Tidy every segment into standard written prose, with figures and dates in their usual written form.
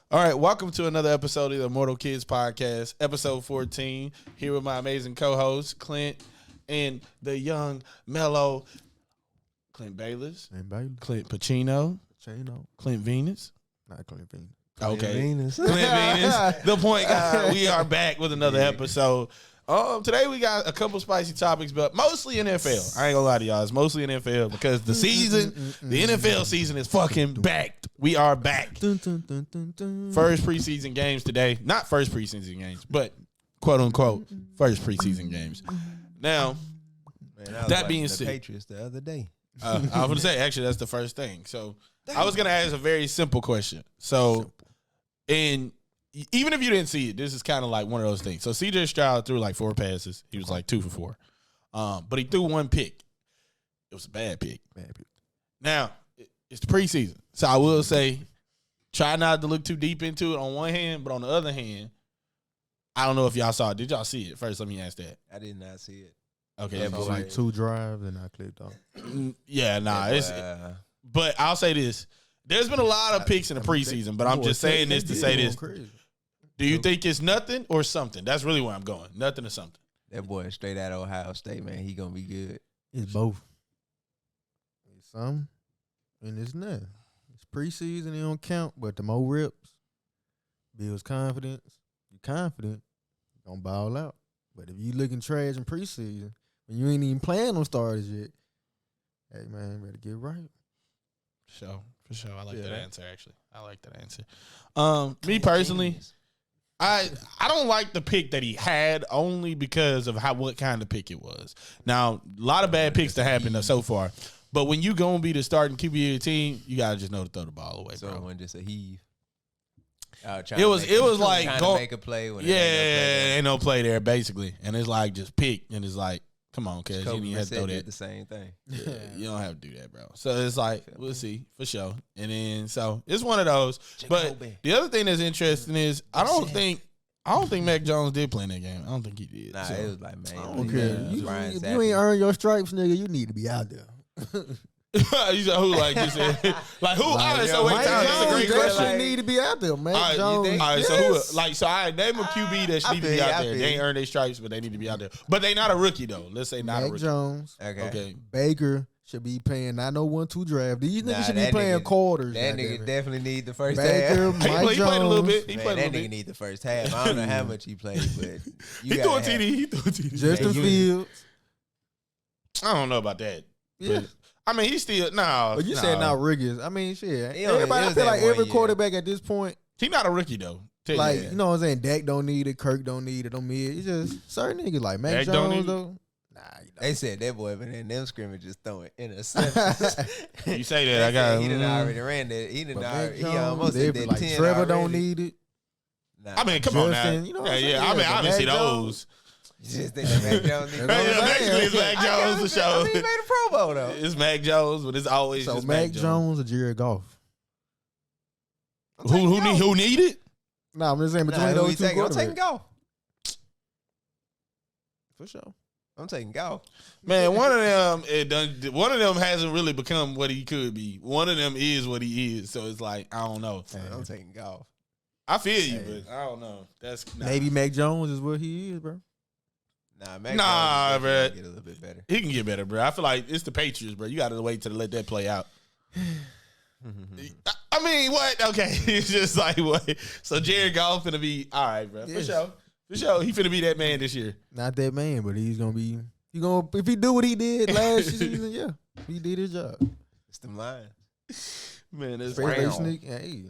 All right, welcome to another episode of the ImmortalKidz podcast, episode 14. Here with my amazing co-hosts, Clint and the young, mellow Clint Bayless, Clint Pacino, Clint Venus. Not Clint Venus. Okay. Venus. Clint Venus, the point guy. We are back with another episode. Today we got a couple spicy topics, but mostly NFL. I ain't gonna lie to y'all. It's mostly NFL because the season, the NFL season is fucking back. We are back. First preseason games today. Not first preseason games, but quote unquote first preseason games. Now, that being said, Patriots the other day. I was gonna say actually that's the first thing. So I was gonna ask a very simple question. So, and even if you didn't see it, this is kind of like one of those things. So CJ Stroud threw like 4 passes. He was like 2 for 4. But he threw 1 pick. It was a bad pick. Now, it's the preseason. So I will say, try not to look too deep into it on one hand, but on the other hand, I don't know if y'all saw it. Did y'all see it? First, let me ask that. I did not see it. Okay. It was like 2 drives and I clicked off. Yeah, nah. But I'll say this. There's been a lot of picks in the preseason, but I'm just saying this to say this. Do you think it's nothing or something? That's really where I'm going. Nothing or something. That boy straight out of Ohio State, man. He gonna be good. It's both. It's some and it's nothing. It's preseason, it don't count, but the more reps builds confidence. You're confident, you're gonna ball out. But if you looking trash in preseason, when you ain't even playing on starters yet, hey man, better get right. For sure. I like that answer, actually. I like that answer. Me personally, I don't like the pick that he had only because of what kind of pick it was. Now, a lot of bad picks that happened so far. But when you going to be the starting QB of your team, you got to just know to throw the ball away, bro. So it wasn't just a heave. It was like going to make a play. When ain't no play there, basically. And it's like just pick. And it's like, come on, cuz you didn't have to throw that. The same thing. Yeah, you don't have to do that, bro. So it's like, we'll see, for sure. And then, so it's one of those. But the other thing that's interesting is I don't think Mac Jones did play in that game. I don't think he did. Nah, it was like, man. I don't care. If you ain't earned your stripes, nigga, you need to be out there. You said who? Like you said, like who? All right, so wait, that's a great question. Like, need to be out there, man. All right, so who? Like, so I name a QB that need to be out there. They ain't earned their stripes, but they need to be out there. But they not a rookie though. Let's say not a rookie. Jones. Okay. Baker should be paying. Not no 1-2 draft. These niggas should be playing quarters. That nigga definitely need the first Baker, half. Mike He played a little bit. He played a little bit. That nigga need the first half. I don't know how much he played, but he threw a TD. Justin Fields. I don't know about that. Yeah. I mean, he's still But you said not rigorous. I mean, shit. Everybody, I feel like every quarterback at this point. He's not a rookie though. Like, you know what I'm saying? Dak don't need it. Kirk don't need it. On mid. It's just certain niggas like Mac Jones though. Nah, they said that boy been in them scrimmages throwing interceptions. You say that I got. He done already ran that. He almost did that. Like 10 Trevor already. Don't need it. Nah, I mean, come on now. You know yeah. I mean, I didn't see those. You just think that Mac Jones basically it's Mac Jones for sure. He made a Pro Bowl though. It's Mac Jones, but it's always so just Mac Jones or Jared Goff. Who need it? Nah, I'm just saying between those two quarterbacks. I'm taking Goff. For sure. I'm taking Goff. Man, one of them hasn't really become what he could be. One of them is what he is. So it's like, I don't know. I'm taking Goff. I feel you, but I don't know. Maybe Mac Jones is what he is, bro. Nah, bro. Get a little bit better. He can get better, bro. I feel like it's the Patriots, bro. You got to wait to let that play out. I mean, what? Okay, it's just like what? So Jared Goff finna be all right, bro. For sure. He finna be that man this year. Not that man, but he's gonna be. If he do what he did last season, yeah, he did his job. It's them lines. Man, it's sneak. Hey,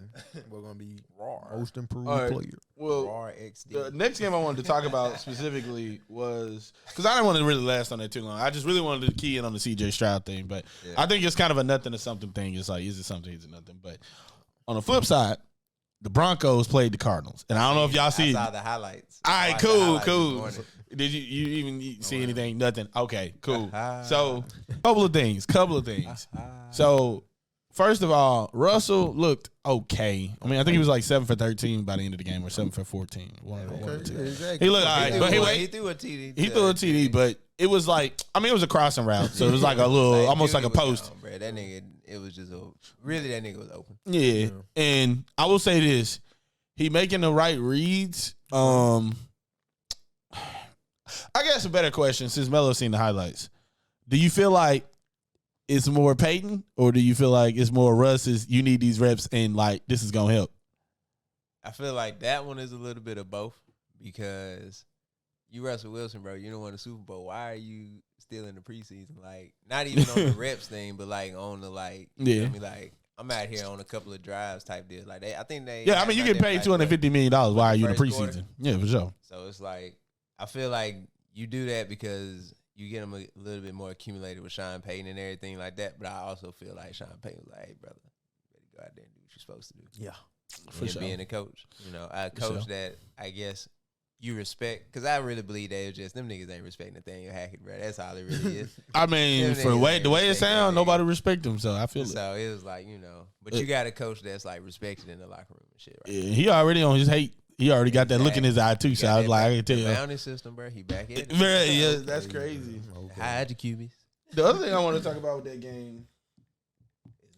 we're gonna be most improved player. Well, the next game I wanted to talk about specifically was because I didn't want to really last on that too long. I just really wanted to key in on the CJ Stroud thing, but I think it's kind of a nothing or something thing. It's like, is it something? Is it nothing? But on the flip side, the Broncos played the Cardinals, and I don't know if y'all see. I saw the highlights. All right, cool. Did you even see anything? Nothing. Okay, cool. So, couple of things. So. First of all, Russell looked okay. I mean, I think he was like 7 for 13 by the end of the game, or 7 for 14. One or two. Exactly. He looked all right, but he threw a TD. He threw a TD, but it was like, I mean, it was a crossing route, so it was like a little, almost like a post. Bro, that nigga, it was just really that nigga was open. Yeah, and I will say this: he making the right reads. I guess a better question, since Melo's seen the highlights. Do you feel like it's more Peyton, or do you feel like it's more Russ? Is you need these reps and like this is gonna help? I feel like that one is a little bit of both because you Russell Wilson, bro. You don't win the Super Bowl. Why are you still in the preseason? Like, not even on the reps thing, but like on the like, you know what I mean? Like, I'm out here on a couple of drives type deal. Like I think they. Yeah, I mean, you get paid $250 million. Why are you in the preseason? Quarter. Yeah, for sure. So it's like I feel like you do that because you get them a little bit more accumulated with Sean Payton and everything like that. But I also feel like Sean Payton was like, hey, brother, you better go out there and do what you're supposed to do. Yeah. For sure. Being a coach. You know, a coach that I guess you respect. Because I really believe that it's just them niggas ain't respecting Nathaniel Hackett, bro. That's all it really is. I mean, for the way it sounds, nobody respect him. So I feel it. So it was like, you know. But you got a coach that's like respected in the locker room and shit, right? Yeah, he already on his hate. He already got that look in his eye, too. So I was like, I can tell you. The bounty system, bro. He back in it. Yeah, that's crazy. Hide your QBs. The other thing I want to talk about with that game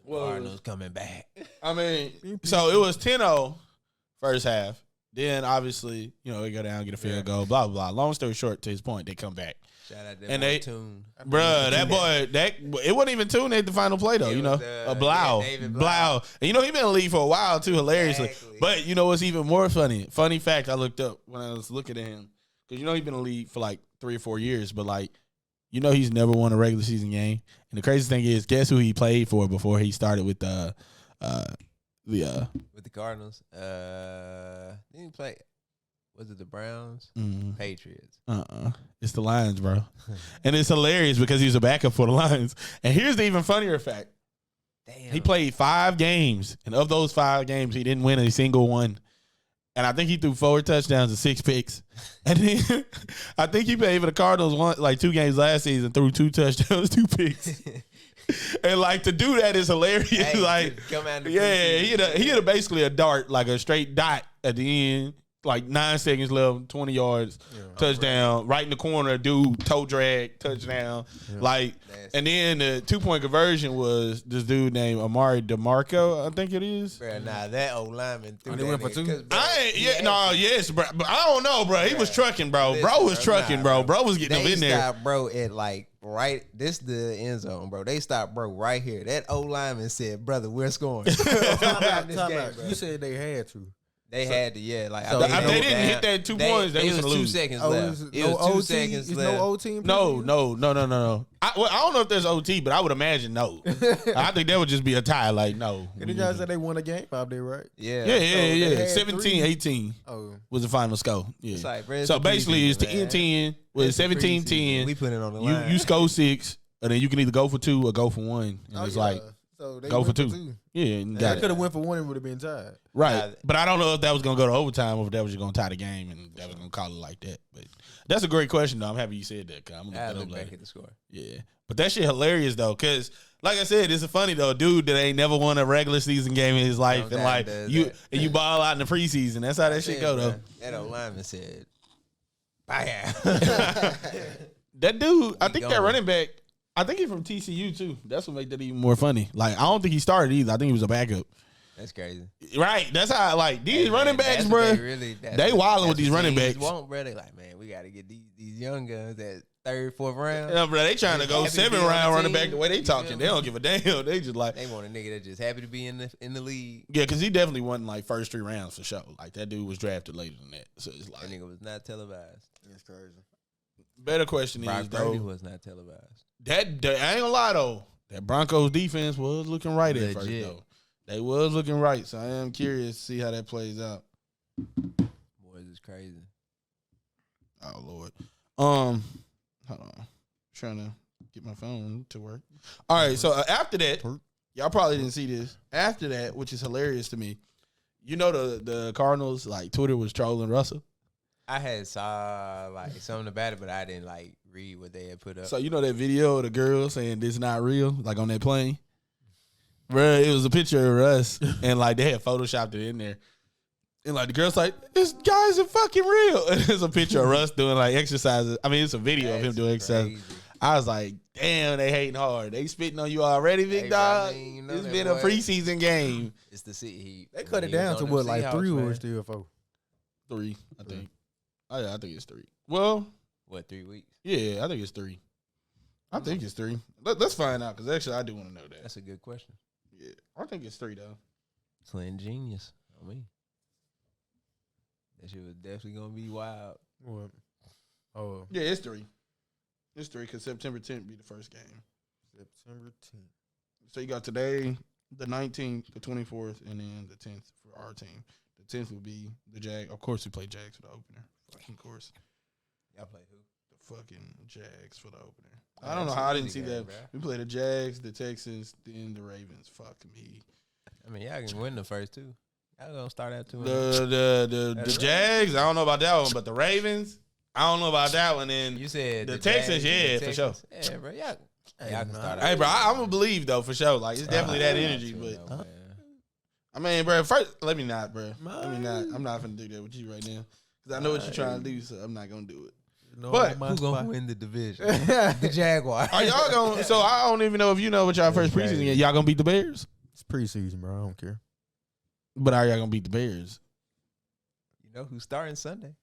was Cardinals coming back. I mean, so it was 10-0 first half. Then, obviously, you know, they go down, get a field goal, blah, blah, blah. Long story short, to his point, they come back. Shout out to that Tune. Bruh, that boy, it wasn't even Tune at the final play, though, you know. Blau. Blau. And, you know, he been in the league for a while, too, hilariously. Exactly. But, you know what's even more funny? Funny fact I looked up when I was looking at him. Because, you know, he's been in the league for, like, 3 or 4 years. But, like, you know he's never won a regular season game. And the crazy thing is, guess who he played for before he started with the Cardinals? Didn't he play? Was it the Browns? Mm-hmm. Patriots. It's the Lions, bro. And it's hilarious because he was a backup for the Lions. And here's the even funnier fact. Damn. He played 5 games, and of those 5 games, he didn't win a single one. And I think he threw 4 touchdowns and 6 picks. And then I think he played for the Cardinals 2 games last season, threw 2 touchdowns, 2 picks. And like to do that is hilarious. Hey, like, he had basically a dart, like a straight dot at the end. Like 9 seconds left, 20 yards, touchdown, right in the corner, dude, toe drag, touchdown. Yeah. Like, and then the 2-point conversion was this dude named Amari DeMarco, I think it is. Bro, nah, that old lineman threw that went for 2. Yes, bro. But I don't know, bro. He was trucking, bro. Bro was trucking, bro. Bro was getting them in there. They stopped, bro, at like this the end zone, bro. They stopped, bro, right here. That old lineman said, brother, we're scoring. Time out. You said they had to. They had to, yeah. Like so they didn't hit that 2 points. They was 2 seconds left. It was 2 seconds left. No OT. No. I don't know if there's OT, but I would imagine no. I think that would just be a tie. Like no. And the guys said they won a game out there, right? Yeah. Yeah. 17-18 was the final score. Yeah. It's like, so basically, it's 10-10 with 17-10. We put it on the line. You score 6, and then you can either go for 2 or go for 1. And it's like. So they go for 2. Yeah, they could have went for 1 and would have been tied. Right, but I don't know if that was gonna go to overtime or if that was just gonna tie the game and that was gonna call it like that. But that's a great question, though. I'm happy you said that. Cause I'm gonna look back at the score. Yeah, but that shit hilarious though, cause like I said, it's funny though, dude that ain't never won a regular season game in his life, and like you ball out in the preseason. That's how that shit go though. That old lineman said, "Bam." That dude, I think that running back. I think he's from TCU too. That's what makes that even more funny. Like I don't think he started either. I think he was a backup. That's crazy. Right. That's how like these running backs, bro. They wilding with these running backs. Bro. They like, man, we got to get these young guns at 3rd, 4th round. Yeah, bro. They trying to go 7th round running back. The way they talking, they don't give a damn. They just like they want a nigga that's just happy to be in the league. Yeah, because he definitely wasn't like first 3 rounds for sure. Like that dude was drafted later than that. So it's like that nigga was not televised. That's crazy. Better question Brock is Purdy though. was not televised. That I ain't gonna lie though. That Broncos defense was looking right at first though. They was looking right, so I am curious to see how that plays out. Boys, it's crazy. Oh Lord. Hold on. Trying to get my phone to work. All right, so after that, y'all probably didn't see this. After that, which is hilarious to me, you know the Cardinals like Twitter was trolling Russell. I had saw like something about it, but I didn't like read what they had put up. So you know that video of the girl saying this not real, like on that plane? Bruh, it was a picture of Russ, and like they had photoshopped it in there. And like the girl's like, this guy isn't fucking real. And it's a picture of Russ doing like exercises. I mean, it's a video of him doing exercises. I was like, damn, they hating hard. They spitting on you already, big dog. It's been a preseason game. It's the city. They cut it down to what, like 3 or still 4? 3, I think. Oh yeah, I think it's 3. Well, what, 3 weeks? Yeah, I think it's 3. I think it's 3. Let's find out because actually I do want to know that. That's a good question. Yeah, I think it's 3 though. Slim genius on me. That shit was definitely gonna be wild. What? Oh yeah, it's 3. It's 3 because September 10th be the first game. September 10th. So you got today, the 19th, the 24th, and then the 10th for our team. The 10th will be the Jag. Of course, we play Jags for the opener. Fucking course. Y'all play who? The fucking Jags for the opener. I don't know how I didn't see that. Bro. We play the Jags, the Texans, then the Ravens. Fuck me. I mean, y'all can win the first 2. Y'all gonna start at 2. The Jags, I don't know about that one, but the Ravens, I don't know about that one. And you said the Texans, Jags, for sure. Yeah, bro. Y'all can start. Hey, bro, I'm gonna believe though for sure. Like it's definitely that energy, but I mean, bro, first let me not, bro. Let me not. I'm not gonna do that with you right now because I know what you're trying to do, so I'm not gonna do it. No, but who's gonna win the division? The Jaguars. Are y'all gonna? So I don't even know if you know what y'all first preseason yet. Y'all gonna beat the Bears? It's preseason, bro. I don't care. But are y'all gonna beat the Bears? You know who's starting Sunday?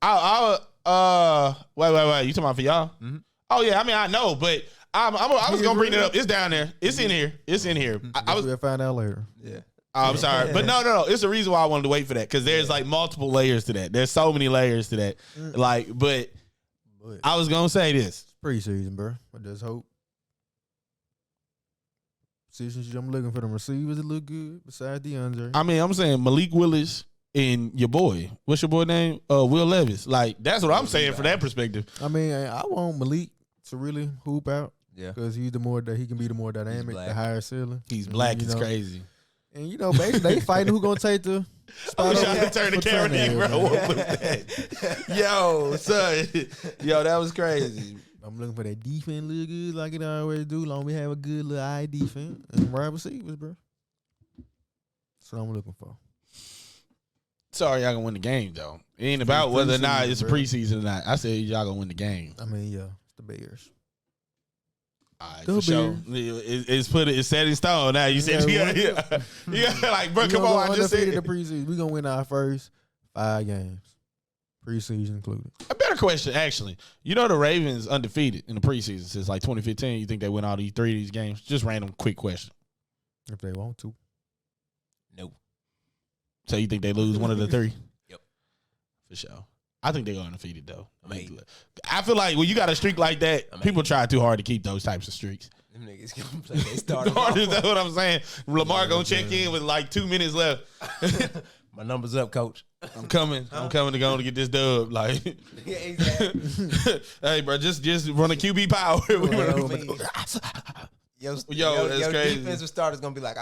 Wait. You talking about for y'all? Mm-hmm. Oh yeah, I mean I know, but I was gonna bring it up. It's down there. It's in here. It's in here. I was gonna find out later. Yeah. I'm sorry, but no. It's the reason why I wanted to wait for that because there's like multiple layers to that. There's so many layers to that. Like, but I was gonna say this. It's preseason, bro. I just hope. Positions I'm looking for them receivers that look good besides DeAndre. I mean, I'm saying Malik Willis and your boy. What's your boy name? Will Levis. Like that's what I'm saying for that perspective. I mean, I want Malik to really hoop out. Yeah, because he's he can be the more dynamic, the higher ceiling. He's black. It's crazy. And basically they fighting who gonna take the spot. I wish I could turn the camera to you, bro. What was that? Yo, son. Yo, that was crazy. I'm looking for that defense look good like it always do. Long we have a good little eye defense and wide receivers, bro. That's what I'm looking for. Sorry, y'all gonna win the game though. It ain't about whether or not it's a preseason or not. I said y'all gonna win the game. I mean, yeah, it's the Bears. All right, for sure. It's set in stone now. You said yeah, like bro, come on. I just said the preseason. We gonna win our first 5 games, preseason included. A better question, actually. You know the Ravens undefeated in the preseason since like 2015. You think they win all 3 of these games? Just random, quick question. If they want to. No. So you think they lose one of the 3? Yep. For sure. I think they go undefeated though. I feel like when you got a streak like that, people try too hard to keep those types of streaks. Them niggas gonna play. They started. That's what I'm saying. Lamar gonna check in with like 2 minutes left. My number's up, coach. I'm coming to go to get this dub. Like, yeah, exactly. Hey, bro, just run a QB power. Yo, that's crazy. Defensive starter's gonna be like,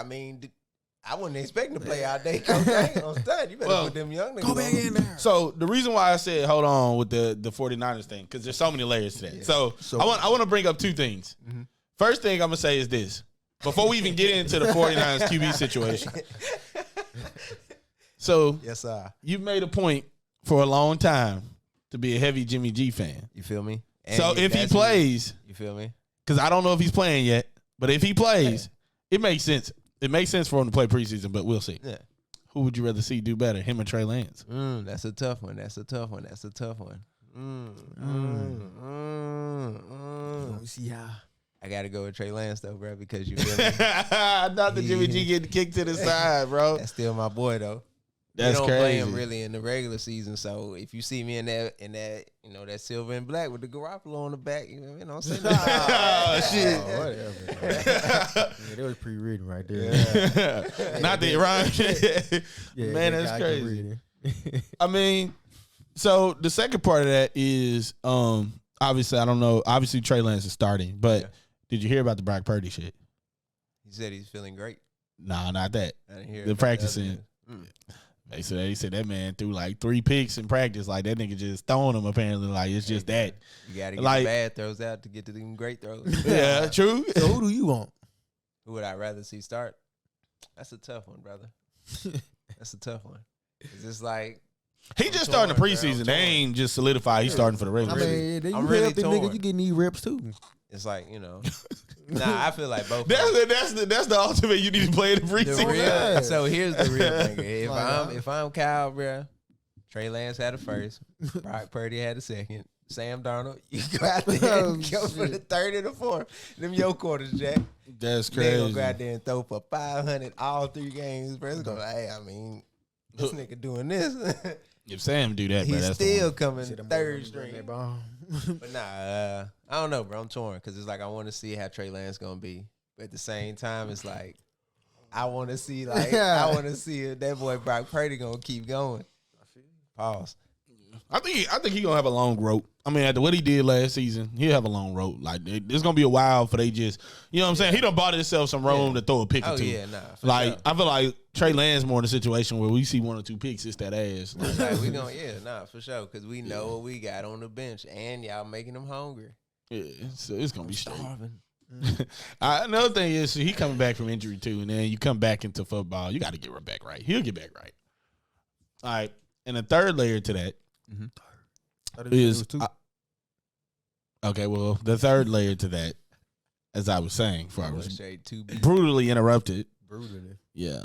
I wasn't expecting to play all day, coach. I ain't gonna stud. You better put them young niggas. Go back in there. So the reason why I said hold on with the 49ers thing, because there's so many layers to that. Yeah. So I want to bring up 2 things. Mm-hmm. First thing I'm gonna say is this: before we even get into the 49ers QB situation. So yes, sir. You've made a point for a long time to be a heavy Jimmy G fan. You feel me? And so if he plays, you feel me? Because I don't know if he's playing yet, but if he plays, it makes sense. It makes sense for him to play preseason, but we'll see. Yeah. Who would you rather see do better, him or Trey Lance? That's a tough one. That's a tough one. Let me see how. I got to go with Trey Lance, though, bro, because you feel me? Not the Jimmy G getting kicked to the side, bro. That's still my boy, though. That's we don't crazy. play him really in the regular season, so if you see me in that, that silver and black with the Garoppolo on the back, you know what I'm saying? Oh, shit. Whatever. Yeah, that was pre-written right there. Yeah. Not the rhyme. Yeah, man, that's crazy. I mean, so the second part of that is, obviously, I don't know. Obviously, Trey Lance is starting, but did you hear about the Brock Purdy shit? He said he's feeling great. Nah, not that. I didn't hear the practicing. They said that man threw like 3 picks in practice. Like that nigga just throwing them apparently. Like it's just that. You gotta get the bad throws out to get to them great throws. Yeah, true. So who do you want? Who would I rather see start? That's a tough one, brother. That's a tough one. It's just like He just starting the preseason. They ain't just solidified. He's starting for the regular season. I mean, you I'm really healthy, torn. nigga. You getting these reps too. It's like, I feel like both. That's the ultimate. You need to play in the preseason. So here's the real thing. If I'm Kyle, bro, Trey Lance had the first, Brock Purdy had the second, Sam Darnold, you go out there and go for the third and the fourth. Them your quarters, Jack. That's They crazy. gonna go out there and throw for 500 all 3 games, bro. It's gonna, hey, I mean, this nigga doing this. If Sam do that, bro, He's that's still the coming See them third boys string. running that ball. But I don't know, bro. I'm torn because it's like I want to see how Trey Lance gonna be, but at the same time, it's like I want to see if that boy Brock Purdy gonna keep going. Pause. I think he gonna have a long rope. I mean, after what he did last season, he'll have a long rope. Like it's gonna be a while for they just, you know what I'm saying? He done bought himself some room to throw a pick or Oh two. yeah, nah. for Like sure. I feel like Trey Lance more in a situation where we see 1 or 2 picks, it's that ass. It's like we gonna for sure because we know what we got on the bench and y'all making them hungry. Yeah, so it's gonna be straight. Starving. Another thing is he coming back from injury too, and then you come back into football. You got to get her back right. He'll get back right. All right, and the third layer to that is okay. Well, the third layer to that, as I was saying, before I was Straight 2B. brutally interrupted. Brutally. Yeah.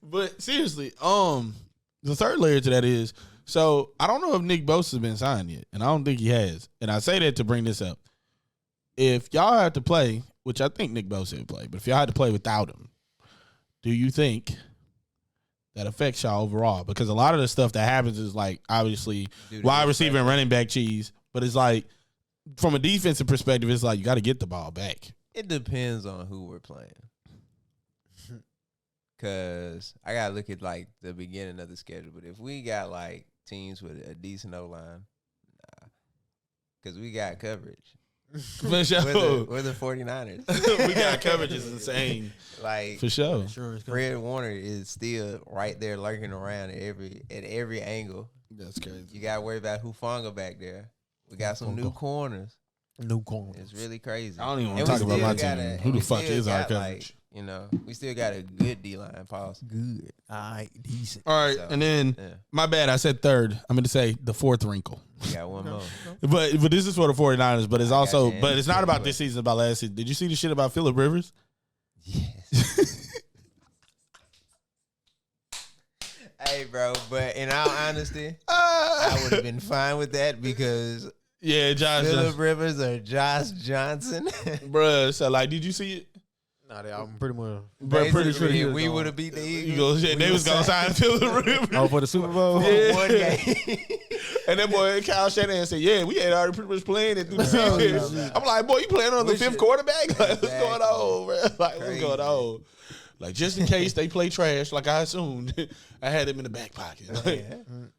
But seriously, the third layer to that is, so I don't know if Nick Bosa's been signed yet, and I don't think he has. And I say that to bring this up. If y'all have to play, which I think Nick Bosa would play, but if y'all had to play without him, do you think that affects y'all overall? Because a lot of the stuff that happens is like obviously wide receiver and running back cheese, but it's like from a defensive perspective, it's like you got to get the ball back. It depends on who we're playing. Cause I gotta look at like the beginning of the schedule. But if we got like teams with a decent O-line, nah. Cause we got coverage. For sure. We're the 49ers. We got coverage is insane. Like For sure. Fred Warner is still right there lurking around at every angle. That's crazy. You gotta worry about Hufanga back there. We got some new corners. No corners. It's really crazy. I don't even want And to we talk about my still team. got Who the we fuck still is our got, coverage? we still got a good D-line. Pause. Good. All right. Decent. All right, So, and then yeah. my bad. I said third. I'm going to say the fourth wrinkle. We got one more. But this is for the 49ers, but it's also, you. but it's not about this season, about last season. Did you see the shit about Phillip Rivers? Yes. Hey, bro, but in all honesty, I would have been fine with that because Yeah, Josh. Phillip Rivers or Josh Johnson. Bruh, so like, did you see it? Nah, they all pretty much. Bruh, pretty sure Basically, he was we gone. would have beat the You Eagles. go, shit, they was going to sign Phillip Rivers. Oh, for the Super Bowl? Yeah. One game. And that boy Kyle Shanahan said, "Yeah, we had already pretty much playing it through the season." I'm like, "Boy, you playing on the fifth quarterback? Like, what's going on, bro? Like, what's going on?" Like, just in case they play trash, like I assumed, I had him in the back pocket. Like,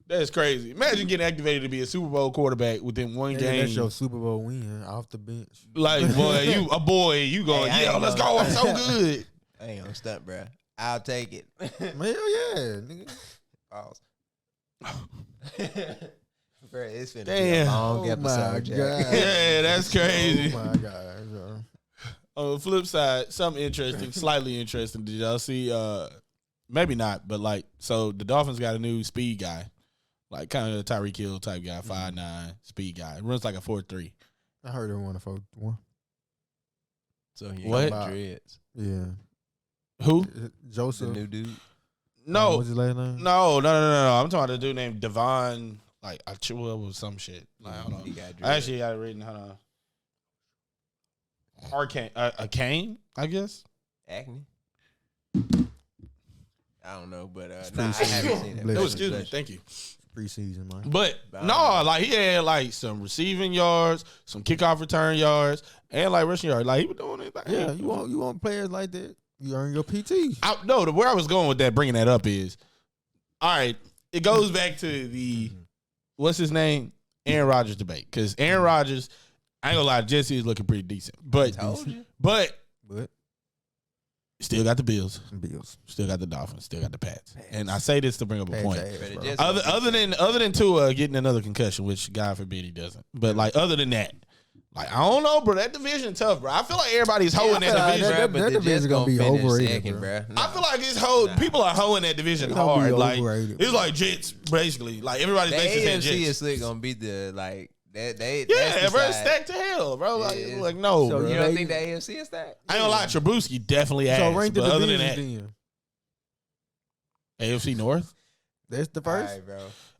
that's crazy. Imagine getting activated to be a Super Bowl quarterback within one game. That's your Super Bowl win off the bench. Like, boy, you going? Hey, I Yeah, ain't let's gonna- go. I'm so good. I ain't gonna stunt, bro. I'll take it. Hell yeah, nigga. Pause. Bro, it's finna be Damn. a long Oh, my episode, Jack. God. Yeah, that's crazy. Oh my God, bro. On the flip side, something interesting, slightly interesting. Did y'all see? Maybe not, but like, so the Dolphins got a new speed guy, like kind of a Tyreek Hill type guy, 5'9" speed guy. Runs like a 4.3. I heard they won a 4-1. So he What? got dreads. Yeah. Who? The Joseph. new dude. No, What's his last name? no. I'm talking about a dude named Devon, like Achua or some shit. Like, I don't know. He got dreads. I actually got it written. Hold on. Arcane, a cane, I guess. Acne. I don't know, but nah, I haven't seen it. Bless Oh, you. excuse me. Thank you. Preseason, man. But no, like he had like some receiving yards, some kickoff return yards, and like rushing yards. Like he was doing it. Yeah, you want players like that. You earn your PT. No, where I was going with that, bringing that up is, all right, it goes back to the, what's his name? Aaron Rodgers debate. Because Aaron Rodgers, I ain't gonna lie, Jesse is looking pretty decent. But Told you. But still got the Bills, Bills. still got the Dolphins, still got the Pats. And I say this to bring up a point. But it just- Other than Tua getting another concussion, which God forbid he doesn't. But like other than that, Like, I don't know, bro. That division tough, bro. I feel like everybody's hoeing that division. That division gonna be overrated, bro. I feel like it's people are hoeing that division hard. Like, it's like Jets, basically. Like, everybody's basically saying Jets. The AFC is slick gonna beat the, like, they yeah, bro, it's stacked to hell, bro. Like no, so bro. You don't think the AFC is stacked? I ain't gonna lie, Trubisky definitely ass. So rank the but other division than that, AFC North? That's the first? All right, bro.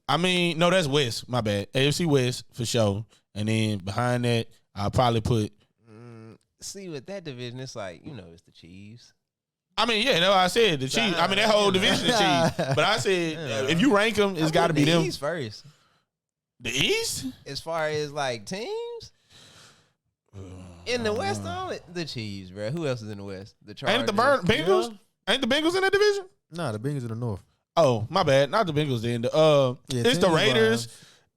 I mean, no, that's West. My bad. AFC West, for sure. And then behind that, I'll probably put... See, with that division, it's like, it's the Chiefs. I mean, yeah, no, I said the Chiefs. I mean, that whole division is Chiefs. But I said, if you rank them, it's got to be them. The East first. The East? As far as, like, teams? In the West, the Chiefs, bro. Who else is in the West? The Chargers. Ain't the Bengals? Yeah. Ain't the Bengals in that division? Nah, the Bengals in the North. Oh, my bad. Not the Bengals then. It's the Raiders.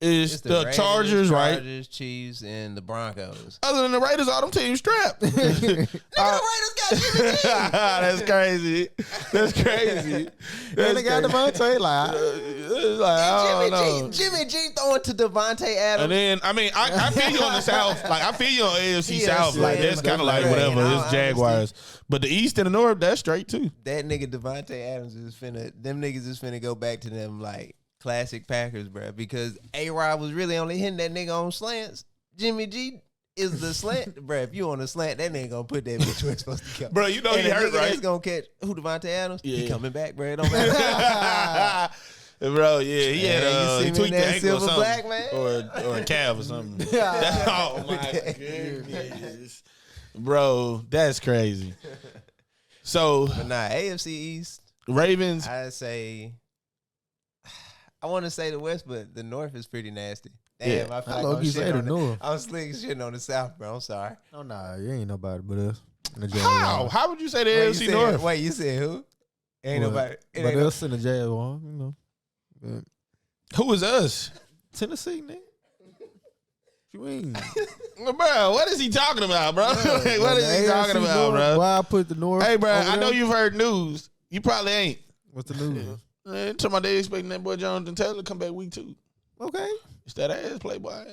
It's the Raiders, Chargers, right? Chargers, Chiefs, and the Broncos. Other than the Raiders, all them teams strapped. The Raiders got Jimmy G. That's crazy. That's crazy. They got Devontae. I don't know. Jimmy G throwing to Devontae Adams. And then, I mean, I feel you on the South. Like, I feel you on AFC South. Like, that's kind of like right. whatever. It's Jaguars. But the East and the North, that's straight, too. That nigga Devontae Adams them niggas is finna go back to them, like, classic Packers, bro, because A-Rod was really only hitting that nigga on slants. Jimmy G is the slant, bro. If you on a slant, that nigga gonna put that bitch where it's supposed to go. Bro, you know he hurt, right? He's gonna catch Devontae Adams. Yeah. He coming back, bro. It don't matter. Bro, yeah, he had he tweaked the ankle or something, black, man? or a calf or something. Oh my goodness, bro, that's crazy. So, But nah, AFC East, Ravens. I say, I want to say the West, but the North is pretty nasty. Damn, Yeah. I feel I like low-key say the North. I'm slick shitting on the South, bro. I'm sorry. Oh, nah, you ain't nobody but us. How? How would you say the AFC North? Wait, you said who? Ain't nobody. But us in the Jaguars, But Who is us? Tennessee, nigga. What you mean? Bro, what is he talking about, bro? What is he talking about, bro? Why I put the North? Hey, bro, over I know there? you've heard news. You probably ain't. What's the news? Talking about they expecting that boy Jonathan Taylor to come back week 2. Okay. It's that ass, Playboy.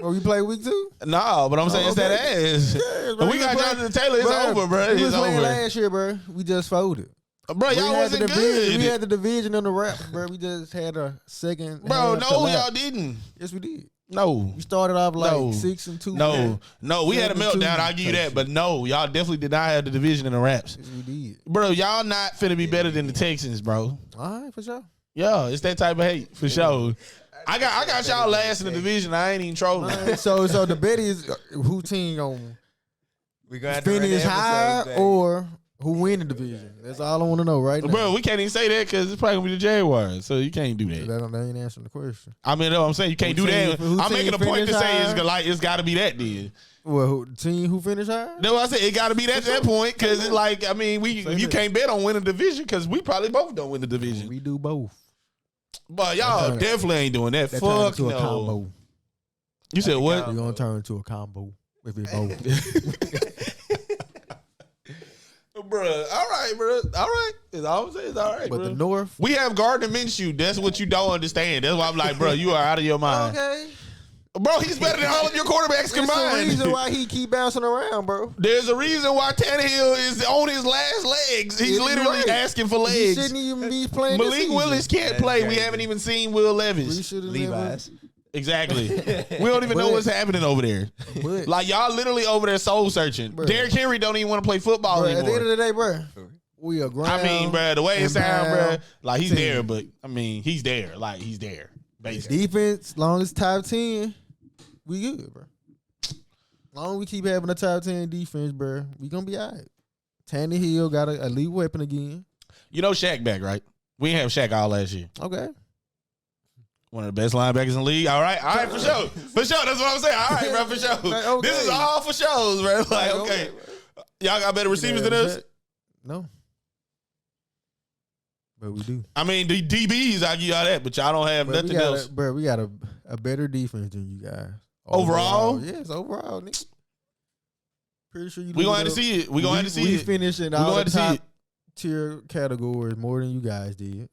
Oh, you play week 2? No, but I'm saying it's that ass. Yeah, But we got Jonathan Taylor. It's over, bro. We was It's playing over. last year, bro. We just folded. Bro, y'all wasn't good. We had the division on the wrap, bro. We just had a second. Bro, half no, collapse. y'all didn't. Yes, we did. No. We started off like No. 6-2. No, we had a 7-2 meltdown. I'll give you that. But no, y'all definitely did not have the division in the wraps. Yes, we did. Bro, y'all not finna be better than the Texans, bro. All right, for sure. Yeah, it's that type of hate, for sure. I got y'all last in the division. I ain't even trolling. All right, so the bet is who team gonna We gonna have to finish run the high episodes back. or who win the division. That's all I want to know right now. Bro, we can't even say that because it's probably gonna be the Jaguars. So you can't do that. That ain't answering the question. I mean, no, I'm saying you can't Who do that. team- who I'm making a team point to finish say high? it's got to be that then. Well, team who finish high? That's what I said. It got to be that point because it's like, I mean, you can't bet on winning the division because we probably both don't win the division. We do both. But y'all That definitely ain't doing that. That turn Fuck into a no. combo. You said what? We're gonna turn into a combo if we both. Bruh, all right, bruh. All right. It's all I'm saying. It's all right, But bruh. the North. We have Gardner Minshew. That's what you don't understand. That's why I'm like, bro, you are out of your mind. Okay. Bro, he's better than all of your quarterbacks There's a combined. reason why he keep bouncing around, bro. There's a reason why Tannehill is on his last legs. He's You're literally right. asking for He legs. shouldn't even be playing. this Malik season. Willis can't That's play. We crazy. haven't even seen Will We Levis. should have Levi's. Exactly. We don't even know But- what's happening over there. But, Like, y'all literally over there soul searching. Bruh. Derrick Henry don't even want to play football bro, at the end anymore. of the day, bro, we are ground. I mean, bro, the way it and sounds, bro, pound like he's team. there, but I mean, he's there. Like, he's there, basically. Defense, long as top 10, we good, bro. Long as we keep having a top 10 defense, bro, we gonna be all right. Tannehill got an elite weapon again. You know Shaq back, right? We didn't have Shaq all last year. Okay. One of the best linebackers in the league. All right, for sure. For sure, that's what I'm saying. All right, bro, for sure. Like, okay. This is all for shows, bro. Like, okay. Y'all got better receivers than us? No. But we do. I mean, the DBs, I give y'all that, but y'all don't have nothing else. Bro, we got a better defense than you guys. Overall? Yes, overall, nigga. Pretty sure you We gonna have to see it. We gonna have to see we it. finished in We gonna all have the to see top it. tier categories more than you guys did.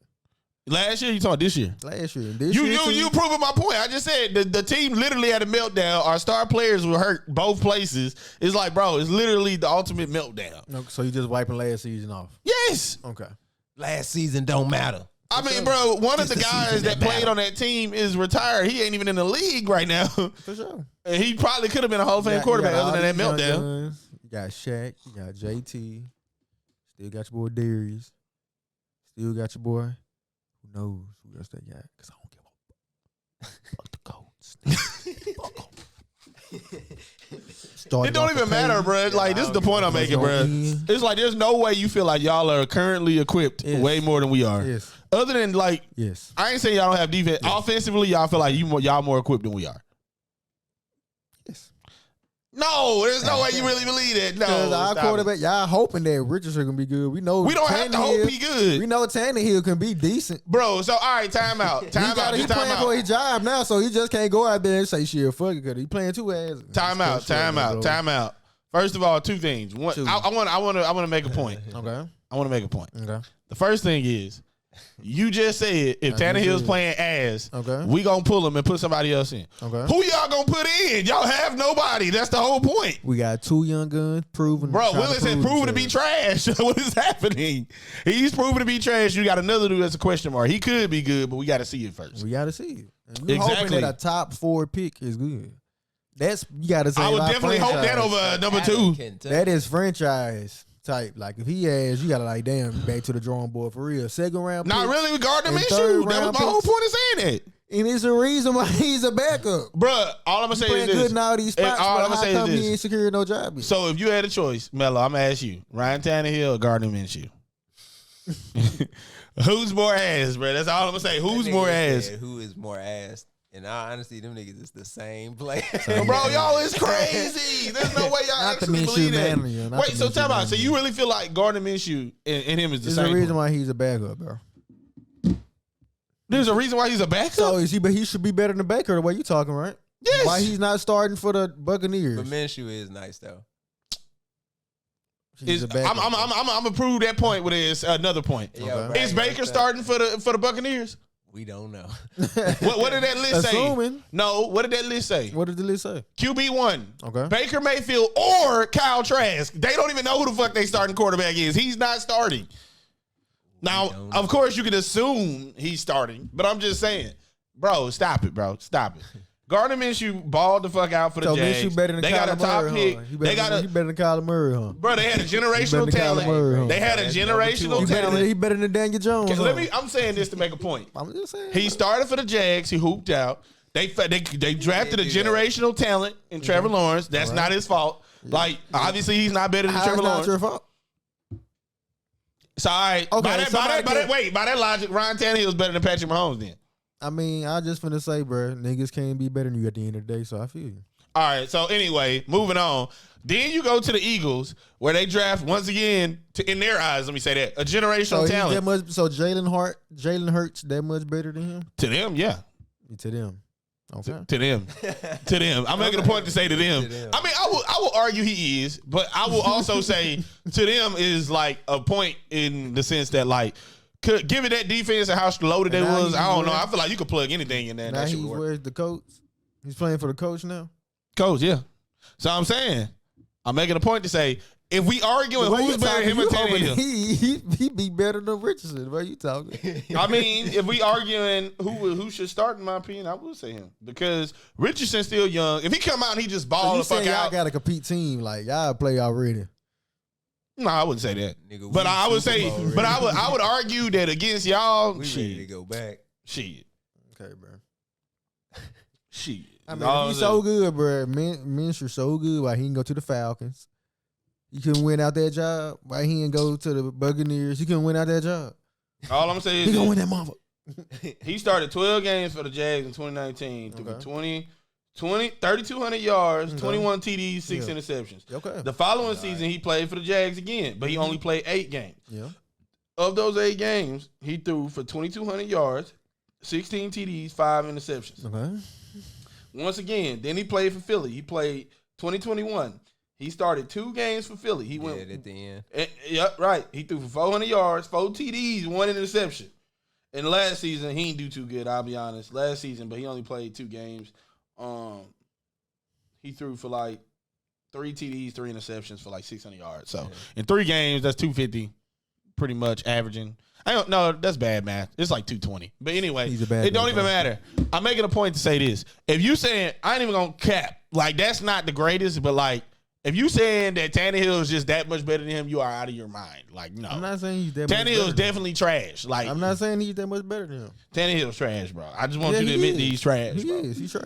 Last year, you talking this year? Last year. This You year you proving my point. I just said the team literally had a meltdown. Our star players were hurt both places. It's like, bro, it's literally the ultimate meltdown. No, so you just wiping last season off? Yes. Okay. Last season don't matter. I mean, bro, one of the guys that played on that team is retired. He ain't even in the league right now. For sure. And he probably could have been a Hall of Fame quarterback other than that meltdown. Guns. You got Shaq. You got JT. Still got your boy Darius. Still got your boy. Who knows who else they got? Because I don't give a fuck the Colts. Fuck 'em. It don't even matter, bro. Like, this is the point I'm making, bro. It's like there's no way you feel like y'all are currently equipped way more than we are. Yes. Other than, like, Yes. I ain't saying y'all don't have defense. Yes. Offensively, y'all feel like y'all more equipped than we are. Yes. No, there's no way you really believe that. No, because our quarterback, y'all hoping that Richardson can be good. We know we don't have to hope he good. We know Tannehill can be decent, bro. So all right, time out. He's playing for his job now, so he just can't go out there and say shit. Fuck it, because he playing two ass. Time out. First of all, two things. One, I want to make a point. Okay, I want to make a point. Okay. The first thing is, you just said if Tannehill's playing ass, we gonna pull him and put somebody else in. Okay. Who y'all gonna put in? Y'all have nobody. That's the whole point. We got two young guns proven. Bro, Willis has proven to be trash. What is happening? He's proven to be trash. You got another dude that's a question mark. He could be good, but we got to see it first. We got to see it. And we hoping that a top 4 pick is good. That's you got to say. I would definitely hope that over number 2. That is franchise type. Like if he has, you gotta like damn back to the drawing board for real. Second round. Not really regarding Minshew. That was my whole point of saying it. And it's a reason why he's a backup. Bruh, all I'm gonna say is this. Good in all these spots, all I'm gonna say is this. He ain't secured no job yet? So if you had a choice, Mello, I'm gonna ask you, Ryan Tannehill or Gardner Minshew? Who's more ass, bro? That's all I'm gonna say. Who's more ass? Who is more ass? And honestly, them niggas is the same player. Bro, y'all is crazy. There's no way y'all actually believe that. Wait, so tell me, so you really feel like Gardner Minshew and him is the same? There's a reason why he's a backup, bro. There's a reason why he's a backup? So but he should be better than Baker the way you talking, right? Yes. Why he's not starting for the Buccaneers? But Minshew is nice, though. I'm gonna prove that point with another point. Okay. Is Baker starting for the Buccaneers? We don't know. What did that list say? No, what did that list say? What did the list say? QB1. Okay. Baker Mayfield or Kyle Trask. They don't even know who the fuck they starting quarterback is. He's not starting. Now, of course, you can assume he's starting, but I'm just saying, bro, stop it, bro. Stop it. Gardner Minshew balled the fuck out for the Jags. Minshew better than they Kyler got a top Murray, pick. He better than Kyler Murray, huh? Bro, they had a generational talent. They had a generational talent. He better than Daniel Jones. I'm saying this to make a point. I'm just saying. He started for the Jags. He hooped out. They drafted a generational talent in Trevor Lawrence. That's not his fault. Like, obviously, he's not better than Trevor Lawrence. Not your fault. So, all right. Okay, by that logic, Ryan Tannehill's better than Patrick Mahomes then. I mean, I just finna say, bro, niggas can't be better than you at the end of the day, so I feel you. All right, so anyway, moving on. Then you go to the Eagles, where they draft, once again, in their eyes, let me say that, a generational talent. So Jalen Hurts that much better than him? To them, yeah. To them. Okay. To them. To them. I'm making a point to say to them. I mean, I will argue he is, but I will also say to them is like a point in the sense that, like, given that defense and how loaded they was, I don't know. I feel like you could plug anything in there. Now where's the coach? He's playing for the coach now? Coach, yeah. So I'm saying, I'm making a point to say, if we arguing who's better than him or Tannehill, he be better than Richardson. What are you talking? I mean, if we arguing who should start, in my opinion, I would say him. Because Richardson's still young. If he come out and he just ball the fuck out. Y'all got a compete team. Like, y'all play already. No, I wouldn't say that. Nigga, but I would say, but I would argue that against y'all, we ready to go back. Shit. Okay, bro. Shit. I mean, he's so good, bro. Minshew so good. Why he didn't go to the Falcons? He couldn't win out that job. Why he didn't go to the Buccaneers? He couldn't win out that job. All I'm saying is he gonna win that motherfucker. He started 12 games for the Jags in 2019. Threw 3,200 yards, 21 TDs, 6 interceptions. Okay. The following season, he played for the Jags again, but he only played 8 games. Yeah. Of those 8 games, he threw for 2,200 yards, 16 TDs, 5 interceptions. Okay. Once again, then he played for Philly. He played 2021. He started 2 games for Philly. He went at the end. Yep, right. He threw for 400 yards, 4 TDs, 1 interception. And last season, he didn't do too good, I'll be honest. Last season, but he only played 2 games. He threw for like 3 TDs, 3 interceptions for like 600 yards. So in 3 games, that's 250, pretty much averaging. I don't know. That's bad math. It's like 220. But anyway, it don't even matter. I'm making a point to say this. If you saying, I ain't even going to cap, like that's not the greatest, but like, if you saying that Tannehill is just that much better than him, you are out of your mind. Like, no. I'm not saying he's that much better. Tannehill's definitely trash. Like, I'm not saying he's that much better than him. Tannehill's trash, bro. I just want you to admit that he's trash, He bro. is. He's trash.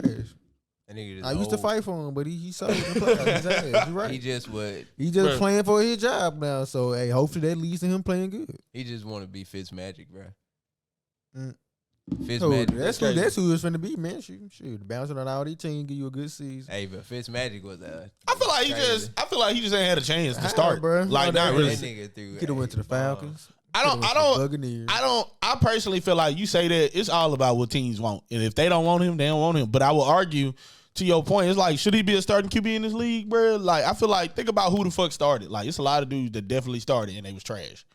I used to fight for him, but he sold in the playoffs. His ass. You're right. He just would. He just playing for his job now. So, hey, hopefully that leads to him playing good. He just want to be Fitzmagic, bro. Fitzmagic. That's who it's finna be, man. Shoot, bouncing on all these teams, give you a good season. Hey, but Fitzmagic was I feel like he just ain't had a chance to start, bro. Like, not really. That nigga threw. Could have went to the Falcons. I personally feel like you say that it's all about what teams want. And if they don't want him, they don't want him. But I will argue, to your point, it's like, should he be a starting QB in this league, bro? Like, I feel like, think about who the fuck started. Like, it's a lot of dudes that definitely started and they was trash.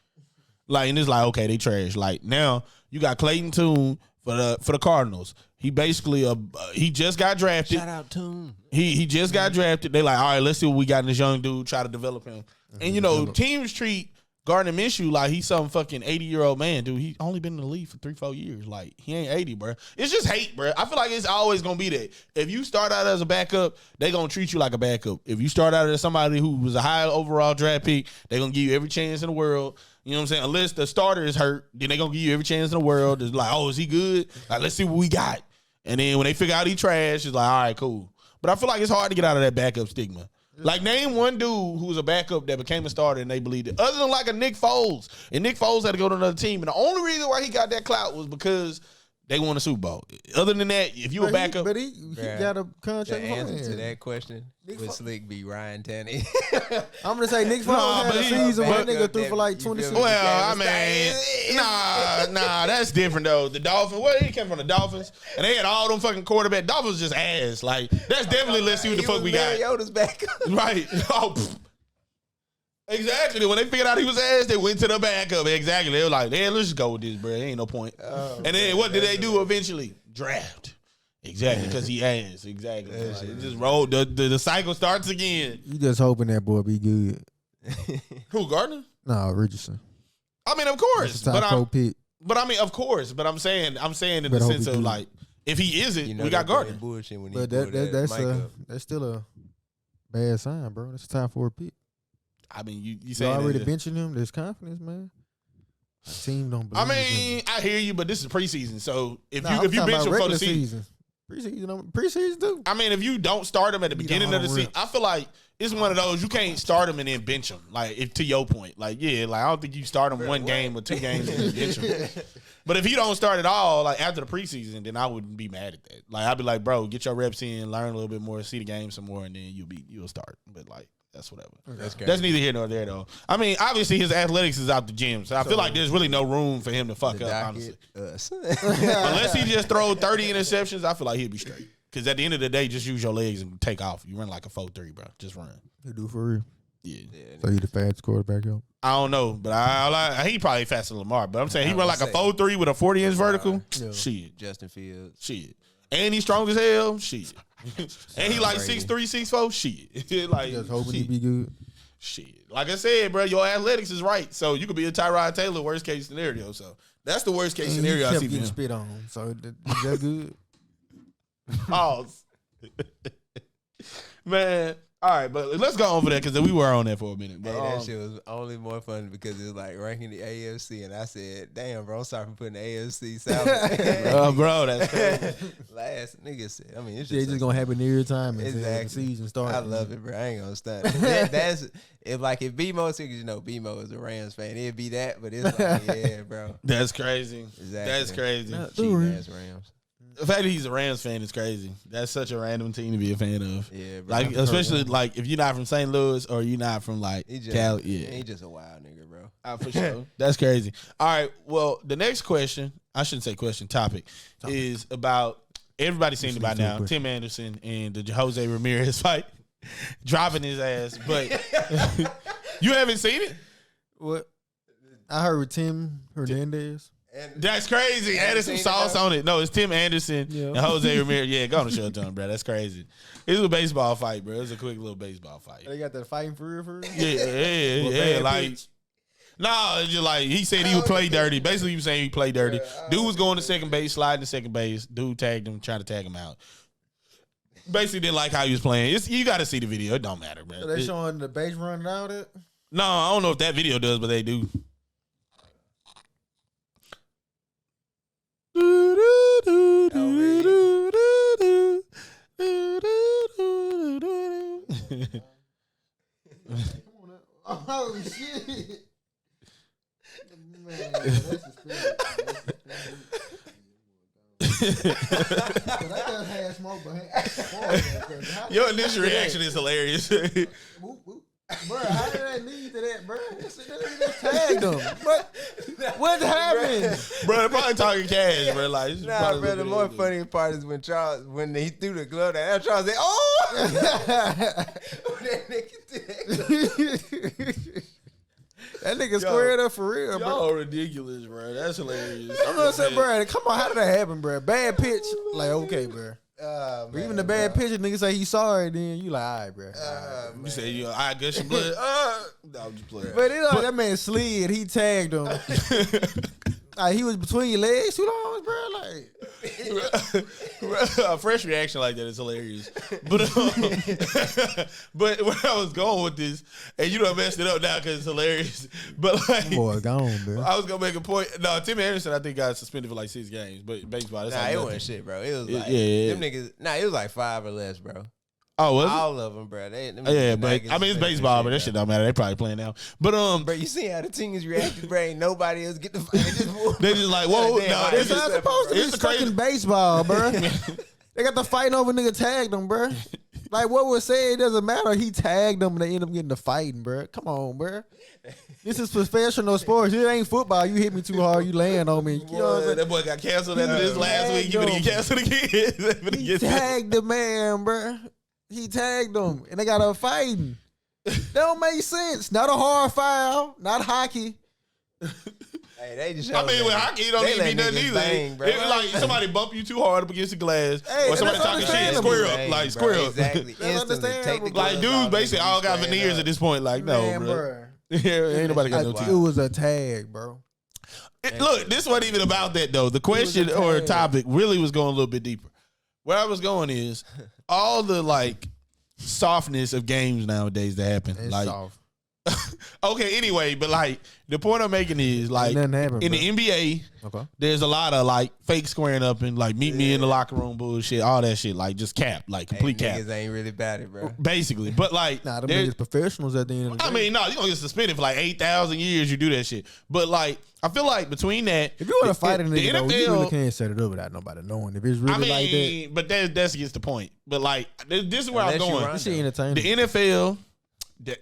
Like, and it's like, okay, they trash. Like, now you got Clayton Tune for the Cardinals. He basically he just got drafted. Shout out Tune. He just got drafted. They like, all right, let's see what we got in this young dude. Try to develop him. And you know, teams treat Gardner Minshew like he's some fucking 80-year-old man, dude. He only been in the league for 3-4 years. Like, he ain't 80, bro. It's just hate, bro. I feel like it's always gonna be that. If you start out as a backup, they gonna treat you like a backup. If you start out as somebody who was a high overall draft pick, they gonna give you every chance in the world. You know what I'm saying? Unless the starter is hurt, then they gonna give you every chance in the world. It's like, oh, is he good? Like, let's see what we got. And then when they figure out he trash, it's like, all right, cool. But I feel like it's hard to get out of that backup stigma. Like, name one dude who was a backup that became a starter and they believed it. Other than like a Nick Foles. And Nick Foles had to go to another team. And the only reason why he got that clout was because they won a Super Bowl. Other than that, if you a backup. But he got a contract. The answer to that question would Slick be Ryan Tanny. I'm going to say Nick Foles had a season where nigga threw for like 26. Well, I mean, nah, that's different though. The Dolphins, he came from the Dolphins, and they had all them fucking quarterback. Dolphins just ass. Like, that's definitely, let's see what the fuck we got. Mariota's back. Right. Oh, exactly. When they figured out he was ass, they went to the backup. Exactly. They were like, let's just go with this, bro. Ain't no point. And then what did they do eventually? Draft. Exactly, because he asked. Exactly. Like, it just rolled. The cycle starts again. You just hoping that boy be good. Who, Gardner? No, Richardson. I mean, of course. But I mean, of course. But I'm saying in the sense of like, if he isn't, we got Gardner. But that's still a bad sign, bro. That's time for a pick. I mean, you saying already benching him. There's confidence, man. My team don't believe. I mean, I hear you, but this is preseason. So if you bench him for the season. Preseason too. I mean, if you don't start him at the beginning of the season, I feel like it's one of those you can't start him and then bench him. Like, to your point, like, yeah, like I don't think you start him one game or 2 games and then bench him. But if he don't start at all, like after the preseason, then I wouldn't be mad at that. Like, I'd be like, bro, get your reps in, learn a little bit more, see the game some more, and then you'll start. But like, that's whatever. That's neither here nor there, though. I mean, obviously his athletics is out the gym, so I feel like there's really no room for him to fuck up, honestly. Unless he just throw 30 interceptions, I feel like he'd be straight. Because at the end of the day, just use your legs and take off. You run like a 4.3, bro. Just run. You do for real? Yeah. So he the fastest quarterback, yo? I don't know, but he probably faster than Lamar. But I'm saying he run like a 4.3 with a 40-inch vertical. Yeah. Shit. Justin Fields. Shit. And he's strong as hell. Shit. And he like 6'3", 6'4". Shit. Like, just hoping he be good. Shit. Like I said, bro, your athletics is right. So you could be a Tyrod Taylor worst case scenario. So that's the worst case scenario I see for him. Spit on, so that's good. Pause. Man. All right, but let's go over that because we were on that for a minute. But, that shit was only more fun because it was like ranking the AFC, and I said, "Damn, bro, I'm sorry for putting the AFC South." Bro, that's crazy. Last nigga said, I mean, it's just gonna happen every time. Exactly. The season starts. I love it, bro. I ain't gonna stunt. That's if BMO, because you know BMO is a Rams fan, it'd be that, but it's like, yeah, bro. That's crazy. Exactly. That's crazy. Cheap ass Rams. The fact that he's a Rams fan is crazy. That's such a random team to be a fan of. Yeah, bro. Like, especially like if you're not from St. Louis or you're not from like Cali. Yeah, he just a wild nigga, bro. For sure. That's crazy. All right. Well, the next question, I shouldn't say question, topic. Is about everybody's seen it by now. Tim Anderson and the Jose Ramirez fight, dropping his ass. But you haven't seen it? What? I heard with Tim Hernandez. That's crazy. Added some sauce on it. No, it's Tim Anderson and Jose Ramirez. Yeah, go on the showdown, bro. That's crazy. It was a baseball fight, bro. It was a quick little baseball fight. They got that fighting for real? Yeah. Like, no, it's just like he said he would play dirty. Basically, he was saying he played dirty. Dude was going to second base, sliding to second base. Dude tagged him, trying to tag him out. Basically, didn't like how he was playing. You got to see the video. It don't matter, bro. So they showing the base running out it? No, I don't know if that video does, but they do. Oh shit! Man, that's suspicious. That had smoke, but your initial reaction is hilarious. Bro, how did that lead to that, bro? That nigga just tagged him. What happened? Bro, they're probably talking cash, bro. Like, nah, bro, the more funny part is when he threw the glove down, Charles said, oh! That nigga that nigga squared up for real, bro. Y'all ridiculous, bro. That's hilarious. I'm gonna say, bro, come on, how did that happen, bro? Bad pitch, like, okay, bro. Man, even the bad pitcher, nigga say he sorry, then you like, all right, bro. You say, I guess your blood. No, I'm just playing. But it like that man slid, he tagged him. Like, he was between your legs too long, bro. Like, a fresh reaction like that is hilarious. But where I was going with this, and you done messed it up now because it's hilarious. But like, boy, gone, bro. I was gonna make a point. No, Tim Anderson, I think got suspended for like 6 games. But baseball, that's it wasn't shit, bro. It was like them niggas. Nah, it was like 5 or less, bro. Oh, was all of them, bro. But I mean, it's baseball, but that shit don't matter. They probably playing now. But bro, you see how the teams reacted, bro? Ain't nobody else get the fight. They just like, whoa, no, it's not supposed to be fucking baseball, bro. They got the fighting over nigga tagged them, bro. Like what was said, it doesn't matter. He tagged them and they end up getting the fighting, bro. Come on, bro. This is professional sports. It ain't football. You hit me too hard, you land on me. You know what I'm saying? That boy got canceled after this last week. You gonna get canceled again? He tagged the man, bro. He tagged them, and they got a fighting. That don't make sense. Not a hard foul, not hockey. Hey, they just. I mean, with hockey, it don't need to be nothing either. Bang, it was like somebody bump you too hard up against the glass, or somebody talking shit, square up, like square up. Exactly. Like dudes basically all got veneers at this point. Like no, bro. Yeah, ain't nobody got no teeth. It was a tag, bro. Look, this wasn't even about that though. The question or topic really was going a little bit deeper. Where I was going is all the like softness of games nowadays that happen. It's like, soft. Okay, anyway, but like the point I'm making is like in the NBA, there's a lot of like fake squaring up and like meet me in the locker room bullshit, all that shit, like just cap, like complete cap. Niggas ain't really bad it, bro. Basically, but like, nah, them niggas professionals at the end of the day. I mean, no, you gonna get suspended for like 8,000 years. You do that shit, but like, I feel like between that, if you want to fight a nigga, though, you really can't set it up without nobody knowing. If it's really like that, but that's against the point. But like, this is where I'm going. This shit entertaining. The NFL.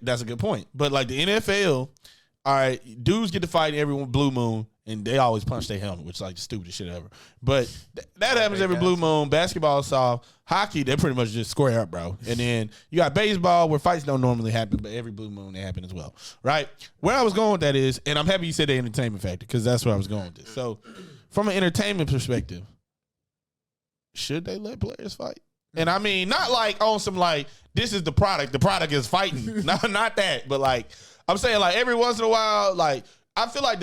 That's a good point. But like the NFL, all right, dudes get to fight every blue moon, and they always punch their helmet, which is like the stupidest shit ever. But that happens every blue moon. Basketball is soft. Hockey, they pretty much just square up, bro. And then you got baseball where fights don't normally happen, but every blue moon they happen as well, right? Where I was going with that is, and I'm happy you said the entertainment factor because that's where I was going with this. So from an entertainment perspective, should they let players fight? And I mean, not like on some like, this is the product. The product is fighting. Not that. But like, I'm saying like every once in a while, like, I feel like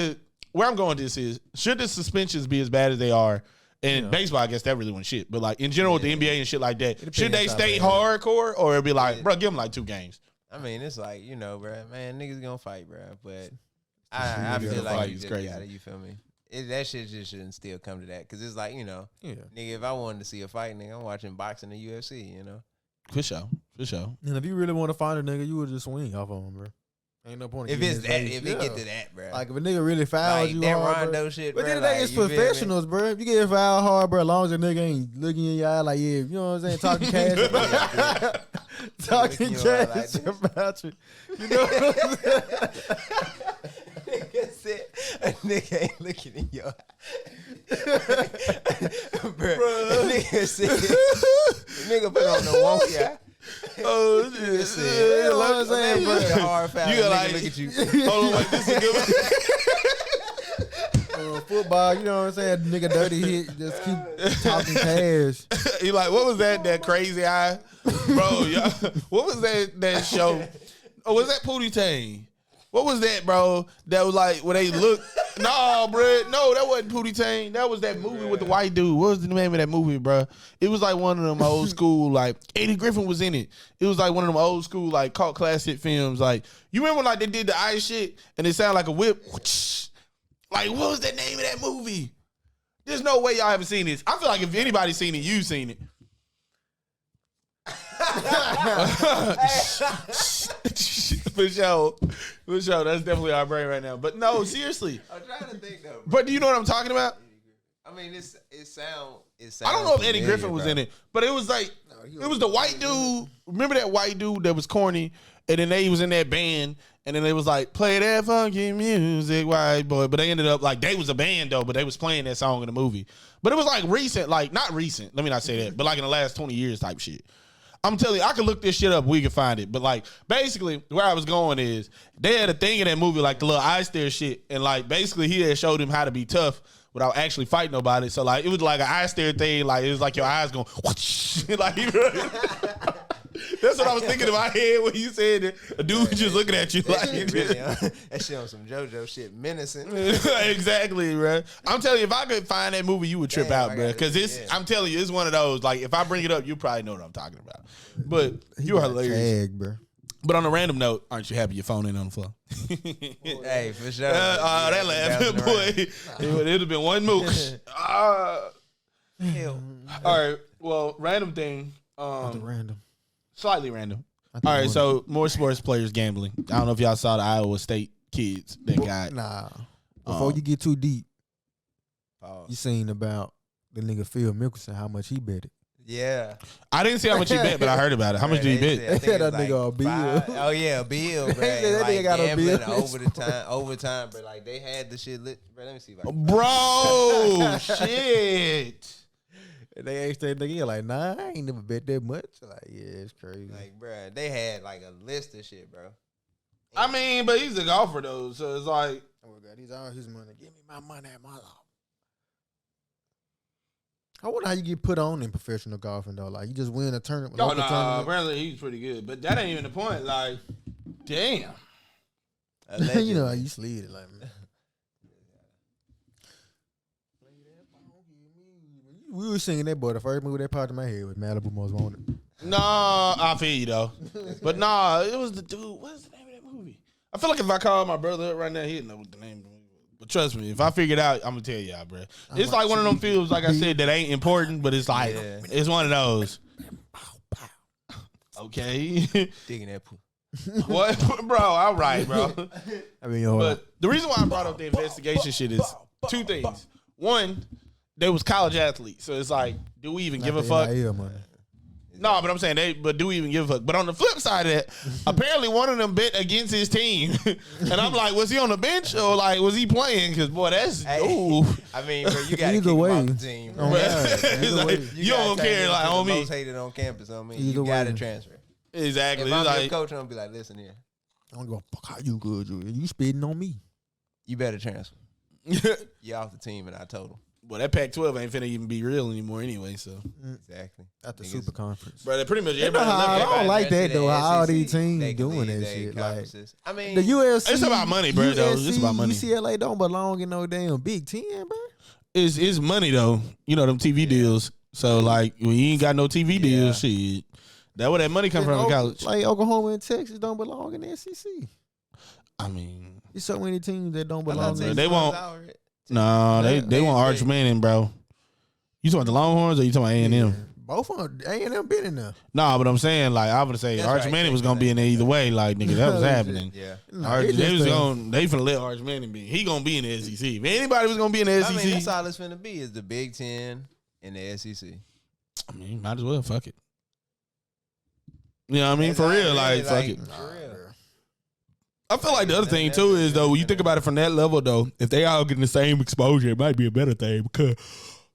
where I'm going with this is, should the suspensions be as bad as they are? And baseball, I guess that really wasn't shit. But like in general with the NBA and shit like that, should they stay hardcore or it'd be like, bro, give them like 2 games? I mean, it's like, you know, bro, man, niggas gonna fight, bro. But I feel like you got it, you feel me? That shit just shouldn't still come to that. Because it's like, you know, nigga, if I wanted to see a fight, nigga, I'm watching boxing and UFC, you know? For sure. And if you really want to find a nigga, you would just swing off on him, bro. Ain't no point. If it's that, if it get to that, bro. Like if a nigga really fouls like you that hard, Rondo bro. shit, but bro. then like, it's professionals, bro. If you get fouled hard, bro, as long as a nigga ain't looking in your eye, like you know what I'm saying, talking cash, talking cash about you. You know what I'm saying? Nigga said a nigga ain't looking in your eye. Bro, nigga said nigga put on the wonky eye. Oh, shit. You know what I'm saying, bro? Hard foul. You gotta like, look at you. Hold on, wait, this is a good one. football, you know what I'm saying? Nigga dirty hit, just keep talking cash. He like, what was that crazy eye? Bro, what was that show? Oh, was that Pootie Tang? What was that, bro? That was like when they look. No, bro. No, that wasn't Pootie Tang. That was that movie with the white dude. What was the name of that movie, bro? It was like one of them old school, like Eddie Griffin was in it. It was like one of them old school, like cult classic films. Like you remember like they did the ice shit and it sounded like a whip. Like what was the name of that movie? There's no way y'all haven't seen this. I feel like if anybody's seen it, you've seen it. For sure. That's definitely our brain right now. But no, seriously. I'm trying to think though. But do you know what I'm talking about? I mean, it sounds. I don't know if Eddie Griffin was in it, but it was like it was the white dude. Remember that white dude that was corny, and then they was in that band, and then they was like play that funky music, white boy. But they ended up like they was a band though, but they was playing that song in the movie. But it was like recent, like not recent. Let me not say that, but like in the last 20 years type shit. I'm telling you, I could look this shit up. We can find it. But like, basically, where I was going is they had a thing in that movie, like the little ice there shit, and like basically he had showed him how to be tough without actually fighting nobody. So like, it was like an eye stare thing. Like it was like your eyes going, whoosh. Like that's what I was thinking in my head when you said that. A dude just looking at you like that shit on some JoJo shit, menacing. Exactly, bro. I'm telling you, if I could find that movie, you would trip out, bro. Because I'm telling you, it's one of those. Like if I bring it up, you probably know what I'm talking about. But you are hilarious, bro. But on a random note, aren't you happy your phone ain't on the floor? Hey, for sure. That laugh, boy. It would have been one move. Hell. All right. Well, random thing. Random. Slightly random. All right. So more sports players gambling. I don't know if y'all saw the Iowa State kids that got. Nah. Before you get too deep, you seen about the nigga Phil Mickelson, how much he bet it. Yeah. I didn't see how much he bet, but I heard about it. How much did he bet? They said that nigga a bill. Oh yeah, a bill, bro. They said that like nigga got a bill. Overtime, but like they had the shit lit. Bro, let me see if I can Bro, shit. And they asked that nigga, like, nah, I ain't never bet that much. Like, yeah, it's crazy. Like, bro, they had like a list of shit, bro. I mean, but he's a golfer though, so it's like, oh my God, he's all his money. Give me my money at my law. I wonder how you get put on in professional golfing though. Like, you just win a tournament. Oh no, apparently he's pretty good, but that ain't even the point. Like, damn. You know how you slid it, like. Man. We were singing that, boy. The first movie that popped in my head was Malibu Most Wanted. Nah, I feel you though. But nah, it was the dude. What's the name of that movie? I feel like if I call my brother up right now, he'd know what the name of the movie was. But trust me, if I figure it out, I'm gonna tell y'all, bro. It's like one of them films, like I said, that ain't important, but it's like it's one of those. Okay. Digging that pool. What, bro? All right, bro. I mean, but the reason why I brought up the investigation shit is two things. One, they was college athletes, so it's like, do we even give a fuck? No, but I'm saying but do we even give a fuck? But on the flip side of that, apparently one of them bet against his team, and I'm like, was he on the bench or like was he playing? Because boy, that's ooh. I mean, bro, you got to kick him off the team. Bro. Like, you don't care like on me. Most hated on campus on me. Either You got to transfer. Exactly. If I'm like, your coach, I'm gonna be like, listen here, I don't give a fuck how you good. You spitting on me. you better transfer. You're off the team, and I told him. Well, that Pac-12 ain't finna even be real anymore anyway, so. Exactly. At the super conference. Bro, pretty much everybody I left. don't like that, though, how all SEC, these teams they can doing leave that their shit. conferences. Like, I mean, the USC. It's about money, bro, though. It's about money. UCLA don't belong in no damn Big Ten, bro. It's money, though. You know, them TV deals. So, like, when you ain't got no TV deals, shit. That where that money come from in college. Like, Oklahoma and Texas don't belong in the SEC. I mean. There's so many teams that don't belong in the They won't. No, they want Arch Manning, bro. You talking about the Longhorns or you talking about A&M? Both of them. A&M been in there. Nah, but I'm saying, like, I would say Arch Manning was going to be in there either way. Like, nigga, that was happening. Yeah. They finna let Arch Manning be. He going to be in the SEC. If anybody was going to be in the SEC. I mean, that's all it's finna be is the Big Ten and the SEC. I mean, might as well. Fuck it. You know what I mean? For real, like, fuck it. For real. I feel like the other thing, too, is, though, when you think about it from that level, though, if they all getting the same exposure, it might be a better thing because,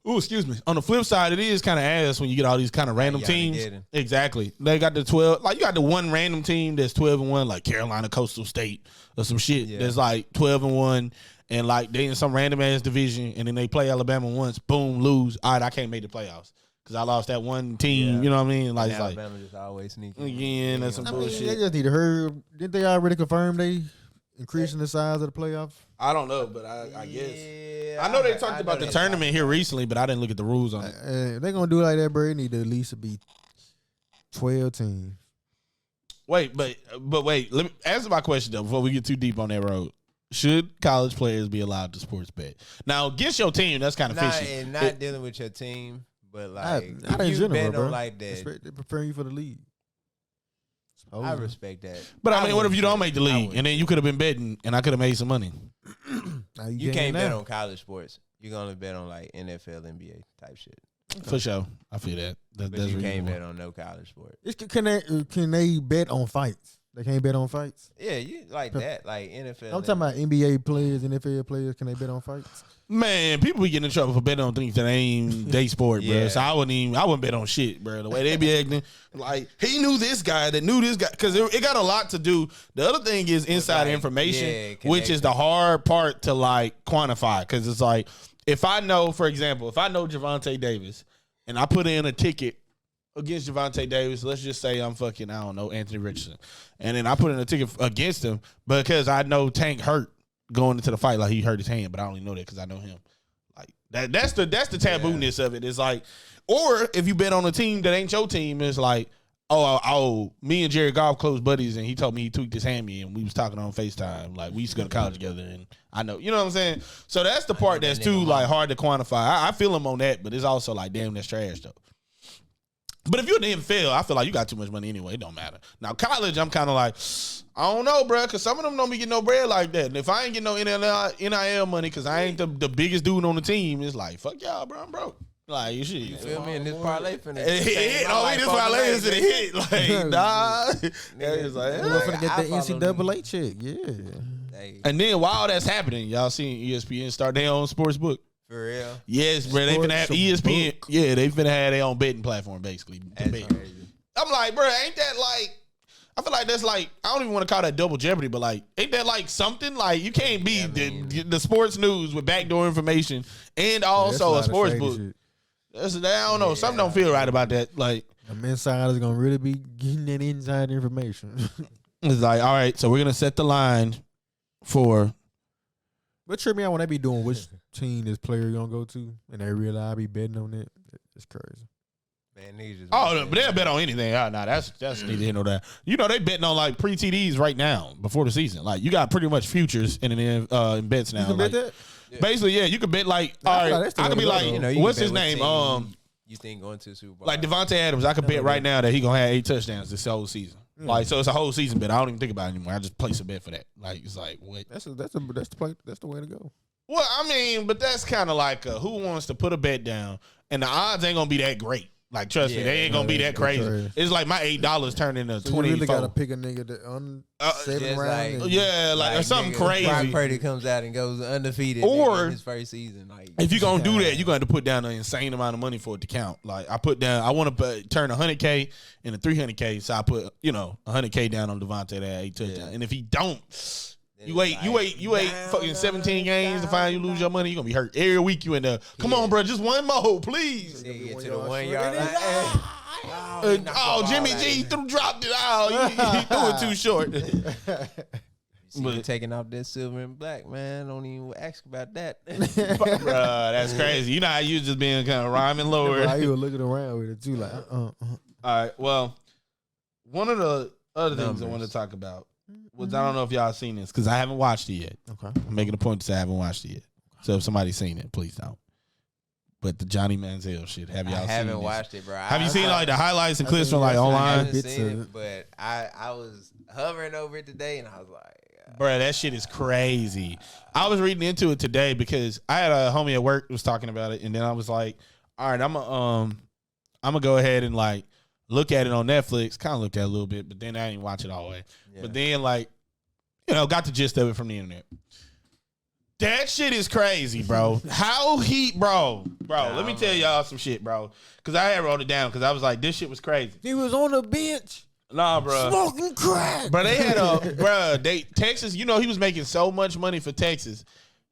excuse me. On the flip side, it is kind of ass when you get all these kind of random teams. Exactly. They got the 12, like, you got the one random team that's 12-1, like Carolina Coastal State or some shit that's like 12-1, and like they in some random ass division, and then they play Alabama once, boom, lose. All right, I can't make the playoffs because I lost that one team. Yeah. You know what I mean? Like, it's Alabama like just always sneaking. again, that's some I mean, bullshit. they just need to hurry. Didn't they already confirm they increasing the size of the playoffs? I don't know, but I guess. Yeah, I know they talked about the tournament here recently, but I didn't look at the rules on it. If they're gonna do it like that, bro, it need to at least be 12 teams. Wait, but wait. Let me answer my question though before we get too deep on that road. Should college players be allowed to sports bet? Now, against your team, that's kind of fishy. And not dealing with your team, but like Not in you general, bet bro. on like that. They're preparing you for the league. I respect that. But I mean, what if you don't make the league wouldn't. and then you could have been betting and I could have made some money? Now You can't bet now. on college sports. You can only bet on like NFL, NBA type shit. For sure, I feel that. But That's you can't reasonable. bet on no college sport. Can they bet on fights? They can't bet on fights. Yeah, you like that, like NFL. I'm talking about NBA players, NFL players. Can they bet on fights? Man, people be getting in trouble for betting on things that ain't they sport, bro. Yeah. So I wouldn't bet on shit, bro. The way they be acting, like he knew this guy that knew this guy, because it got a lot to do. The other thing is insider like, information, yeah, which is the hard part to like quantify, because it's like if I know, for example, if I know Javonte Davis and I put in a ticket against Javonte Davis, let's just say I'm fucking, I don't know, Anthony Richardson, and then I put in a ticket against him because I know Tank hurt going into the fight, like he hurt his hand, but I only know that because I know him. Like that's the taboo-ness of it. It's like, or if you bet on a team that ain't your team, it's like, oh, me and Jerry Goff close buddies, and he told me he tweaked his hammy, and we was talking on FaceTime. Like we used to go to college together, and I know, you know what I'm saying. So that's the part that's too like hard to quantify. I feel him on that, but it's also like, damn, that's trash though. But if you're in the NFL, I feel like you got too much money anyway. It don't matter. Now, college, I'm kind of like, I don't know, bro, because some of them don't be getting no bread like that. And if I ain't getting no NIL money because I ain't the biggest dude on the team, it's like, fuck y'all, bro, I'm broke. Like, you shit. You feel me? And this parlay finna It hit. Oh, this parlay is it hit. Like, nah. It's like, We're gonna get the I follow NCAA check. Yeah. Hey, and then while that's happening, y'all seen ESPN start their own sports book. for real. Yes, bro. They finna have ESPN. book. Yeah, they finna have their own betting platform, basically. to That's bet. crazy. I'm like, bro, ain't that like, I feel like that's like, I don't even want to call that double jeopardy, but like, ain't that like something? Like, you can't be the sports news with backdoor information and also a sports book. That's, I don't know. Something don't feel right about that. Like, Them insiders gonna really be getting that inside information. it's like, all right, so we're going to set the line for. What trip me out when they be doing which team this player gonna go to, and they realize I be betting on it. It's crazy. Man, niggas just Oh, but they'll bet on anything. Oh, nah, that's neither here nor there. You know, they betting on like pre-TDs right now before the season. Like, you got pretty much futures in bets now. You can Like, bet that? basically, yeah, you could bet like, Nah, I all feel like right, that's the I could way be to go, like, though. You know, you what's can his bet name? what team you think going to the Super Bowl? Like Devontae Adams, I could bet right now that he gonna have 8 touchdowns this whole season. Like, so it's a whole season bet. I don't even think about it anymore. I just place a bet for that. Like, it's like, what? That's the way to go. Well, I mean, but that's kind of like who wants to put a bet down, and the odds ain't gonna be that great. Like, trust me, Yeah, they ain't gonna be that that's crazy. trash. It's like my $8 turned into So you 24. really gotta pick a nigga that on seven just round. like- and- Yeah, like or something nigga, crazy. Brock Purdy comes out and goes undefeated Or- in his first season. Like, If you're gonna do that, you're gonna have to put down an insane amount of money for it to count. Like, I want to turn 100K into 300K, so I put 100K down on Devontae that 8 touchdowns. And if he don't, you wait fucking 17 games to find you lose your money. You're gonna be hurt every week. You end up, come on, bro, just one more, please. Nigga get to the 1 yard line. Jimmy G dropped it out. He threw it too short. See you taking off that silver and black, man. Don't even ask about that. Bruh, that's crazy. You know how you just being kind of rhyming lower. Why you were looking around with it too, like All right. Well, one of the other things I want to talk about was, I don't know if y'all seen this because I haven't watched it yet. Okay. I'm making a point to say I haven't watched it yet. So if somebody's seen it, please don't. But the Johnny Manziel shit, have y'all I seen haven't this? watched it, bro. Have you seen like the highlights and I clips think from like I I online? haven't Bits seen of it, it. but I was hovering over it today, and I was like, Bruh, that shit is crazy. I was reading into it today because I had a homie at work who was talking about it, and then I was like, all right, I'm gonna go ahead and like look at it on Netflix. Kind of looked at it a little bit, but then I didn't watch it all the way. yeah. But then like, got the gist of it from the internet. That shit is crazy, bro. How bro, let me tell y'all some shit, bro. Because I had wrote it down because I was like, this shit was crazy. He was on the bench Nah, bro. smoking crack. Bro, they had Texas, he was making so much money for Texas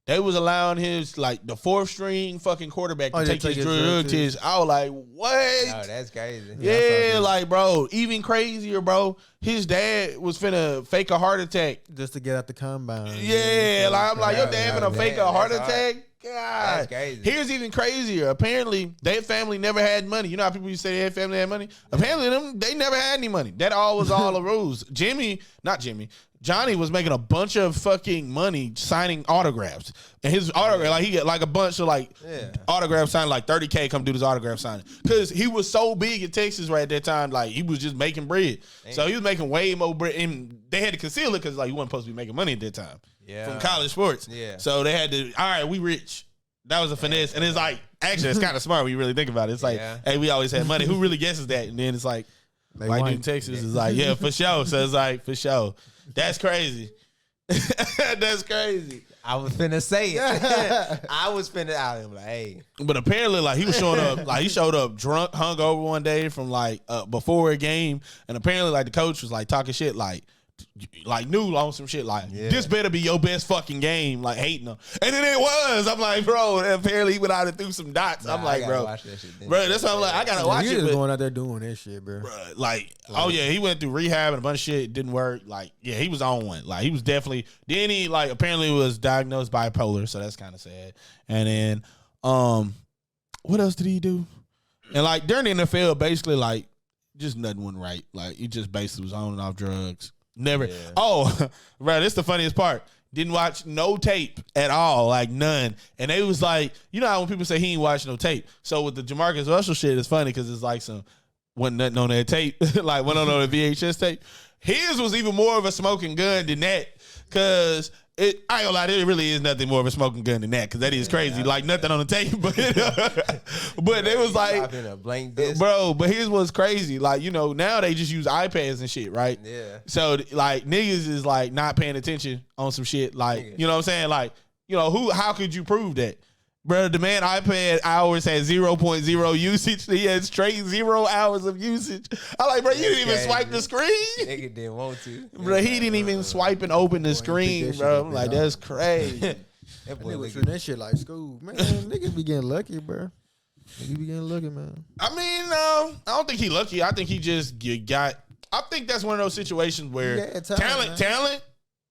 They was allowing his like the 4th string fucking quarterback to take his drug test. I was like, what? Oh, that's crazy. Yeah, like bro, even crazier, bro. His dad was finna fake a heart attack just to get out the combine. Yeah, like I'm like, your dad finna fake a heart attack. God, that's crazy. Here's even crazier. Apparently, their family never had money. You know how people used to say their family had money? Apparently, they never had any money. That all was all the rules. Johnny was making a bunch of fucking money signing autographs. And his autograph, like he get like a bunch of like autograph signing, like $30K come do this autograph signing. Cause he was so big in Texas right at that time, like he was just making bread. Damn. So he was making way more bread. And they had to conceal it because like he wasn't supposed to be making money at that time. Yeah. From college sports. Yeah. So they had to, all right, we rich. That was a finesse. And it's like, actually, it's kind of smart when you really think about it. It's like, hey, we always had money. Who really guesses that? And then it's like, white dude in Texas is like, yeah, for sure. So it's like, for sure. That's crazy. That's crazy. I was finna say it. I was finna out him like, hey. But apparently, like he was showing up, like he showed up drunk, hungover one day from like before a game, and apparently, like the coach was like talking shit, like new on some shit, like this better be your best fucking game, like hating him, and then it was. I'm like, bro, apparently he went out and threw some dots. I'm like, bro, watch that shit, bro, that's why I'm like, I gotta watch it. Just going out there doing that shit, bro. Like, oh yeah, he went through rehab and a bunch of shit. It didn't work. Like, yeah, he was on one. Like, he was definitely. Then he like apparently was diagnosed bipolar, so that's kind of sad. And then, what else did he do? And like during the NFL, basically like just nothing went right. Like he just basically was on and off drugs. Never. Yeah. Oh, bro, this the funniest part. Didn't watch no tape at all, like none. And they was like, you know how when people say he ain't watched no tape. So with the Jamarcus Russell shit, it's funny because it's like wasn't nothing on that tape, like went on the VHS tape. His was even more of a smoking gun than that, because I ain't gonna lie, there really is nothing more of a smoking gun than that, because that is crazy. Like nothing on the tape, but it was like, a blank disc. Bro, but his was crazy. Like, you know, now they just use iPads and shit, right? Yeah. So like niggas is like not paying attention on some shit. Like, you know what I'm saying? Like, you know, how could you prove that? Bro, the man iPad hours had 0.0 usage. He had straight 0 hours of usage. I'm like, bro, you didn't even swipe the screen. Nigga didn't want to. Bro, he didn't even swipe and open the screen, bro. I'm like, that's crazy. That boy was treating that shit like school. Man, niggas be getting lucky, bro. Niggas be getting lucky, man. I mean, I don't think he lucky. I think he just I think that's one of those situations where talent,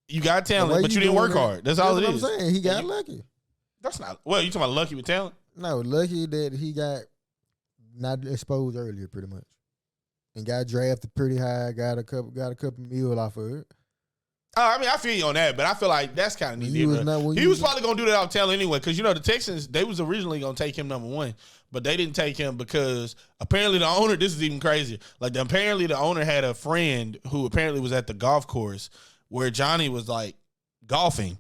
you got talent, but you didn't work hard. That's all it is. I'm saying. He got lucky. That's not. Well, you talking about lucky with talent? No, lucky that he got not exposed earlier, pretty much, and got drafted pretty high. Got a couple mil off of it. I mean, I feel you on that, but I feel like that's kind of neat. He was probably gonna do that off talent anyway, because you know the Texans, they was originally gonna take him number 1, but they didn't take him because apparently the owner. This is even crazier. Like apparently the owner had a friend who apparently was at the golf course where Johnny was like golfing.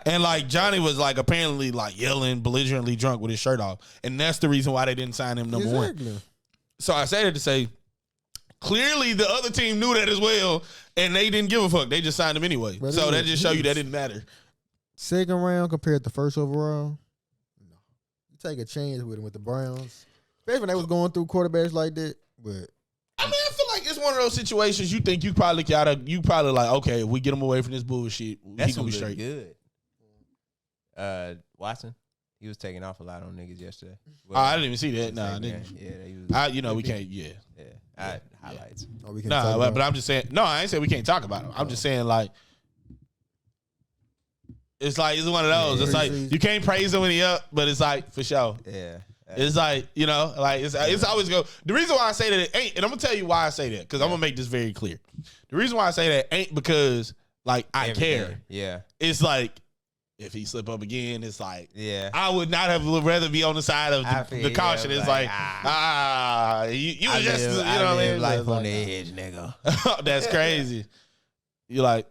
And like Johnny was like apparently like yelling, belligerently drunk with his shirt off, and that's the reason why they didn't sign him number 1. So I say that to say, clearly the other team knew that as well, and they didn't give a fuck. They just signed him anyway. But so that just show you that didn't matter. Second round compared to first overall, no. You take a chance with him with the Browns, especially when they was going through quarterbacks like that. But I mean, I feel like it's one of those situations you think you probably like, okay, if we get him away from this bullshit, he gonna be straight. Good. Watson, he was taking off a lot on niggas yesterday. Well, I didn't even see that. Nah, I didn't. Yeah, we can't. Yeah. Highlights. But I'm just saying. No, I ain't saying we can't talk about him. I'm just saying like, it's one of those. It's like you can't praise him when he up, but it's like for sure. Yeah. It's like, you know, like it's always go. The reason why I say that it ain't, and I'm gonna tell you why I say that, because I'm gonna make this very clear. The reason why I say that ain't because like I care. Yeah. It's like if he slip up again, it's like I would not have rather be on the side of the caution. It's like you was just you know what I mean? Life on the edge, nigga. That's crazy. You like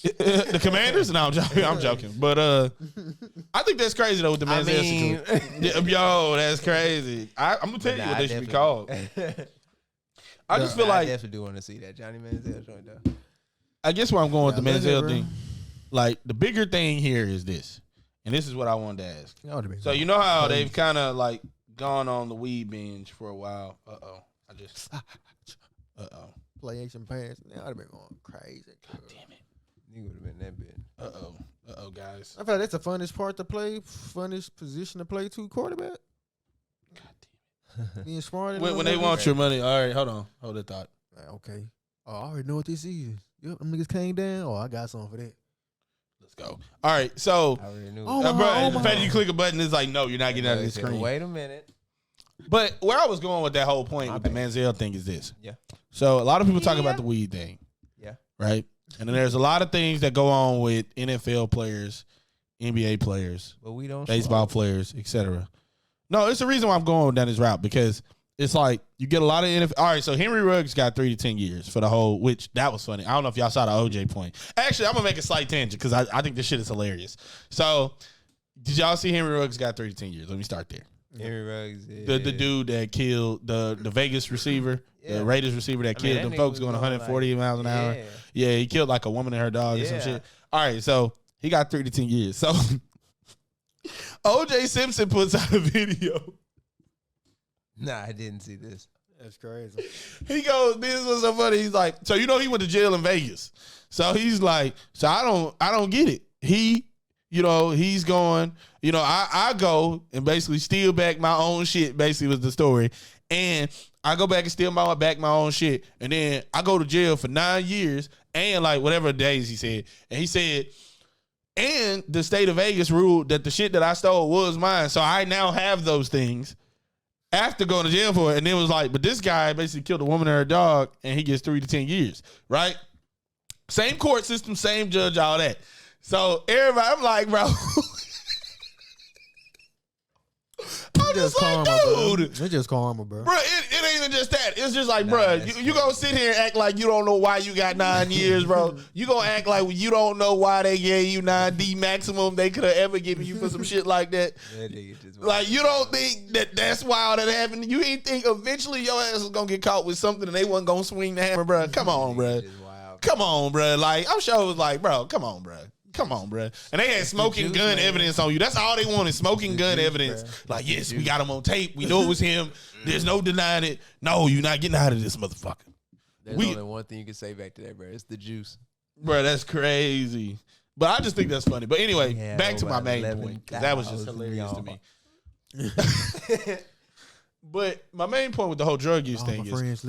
the Commanders? No, I'm joking. But I think that's crazy though with the Manziel situation. Yo, that's crazy. I'm gonna tell you what they should be called. I just feel like I definitely do want to see that Johnny Manziel joint though. I guess where I'm going with the Manziel thing. Like, the bigger thing here is this, and this is what I wanted to ask. So, you know how they've kind of, like, gone on the weed binge for a while? Play action pass. They ought to be going crazy. God damn it. Nigga would have been that big. Uh-oh, guys. I feel like that's the funnest part to play, funnest position to play to quarterback. God damn Being smart. it. When they want your money, all right, hold on. Hold that thought. Okay. Oh, I already know what this is. Yep, them niggas came down. Oh, I got something for that. Let's go. All right, so I already knew. Oh, bro, my. the fact that you click a button is like, no, you're not getting out of the screen. Wait a minute. But where I was going with that whole point with the Manziel thing is this. Yeah. So a lot of people talk about the weed thing. Yeah. Right? And then there's a lot of things that go on with NFL players, NBA players, But we don't baseball players, etc. No, it's the reason why I'm going down this route because it's like you get a lot of NFL. All right, so Henry Ruggs got 3 to 10 years for the whole, which that was funny. I don't know if y'all saw the OJ point. Actually, I'm going to make a slight tangent because I think this shit is hilarious. So did y'all see Henry Ruggs got 3 to 10 years? Let me start there. Henry Ruggs. The dude that killed the Vegas receiver, the Raiders receiver that killed that them nigga folks was going going 140 miles an hour. Yeah. Yeah, he killed like a woman and her dog or some shit. All right, so he got 3 to 10 years. So OJ Simpson puts out a video. Nah, I didn't see this. That's crazy. He goes, this was so funny. He's like, so you know he went to jail in Vegas. So he's like, so I don't get it. He, he's going, I go and basically steal back my own shit, basically was the story. And I go back and steal back my own shit. And then I go to jail for 9 years and like whatever days he said. And he said, and the state of Vegas ruled that the shit that I stole was mine. So I now have those things after going to jail for it. And then was like, but this guy basically killed a woman and her dog and he gets 3 to 10 years, right? Same court system, same judge, all that. So everybody, I'm like, bro. I'm just like, karma, dude. It's just karma, bro. Bro, it ain't even just that. It's just like, bro, you gonna sit here and act like you don't know why you got 9 years, bro. You gonna act like you don't know why they gave you 9D maximum they could have ever given you for some shit like that. Like, you don't think that's why all that happened? You ain't think eventually your ass was gonna get caught with something and they wasn't gonna swing the hammer, bro? Come on, bro. Come on, bro. Like, I'm sure it was like, bro, come on, bro. Come on, bro. And they had smoking gun evidence on you. That's all they wanted, smoking gun evidence. Like, yes, we got him on tape. We know it was him. There's no denying it. No, you're not getting out of this motherfucker. There's only one thing you can say back to that, bro. It's the juice. Bro, that's crazy. But I just think that's funny. But anyway, back to my main point. Because that was just hilarious to me. But my main point with the whole drug use thing is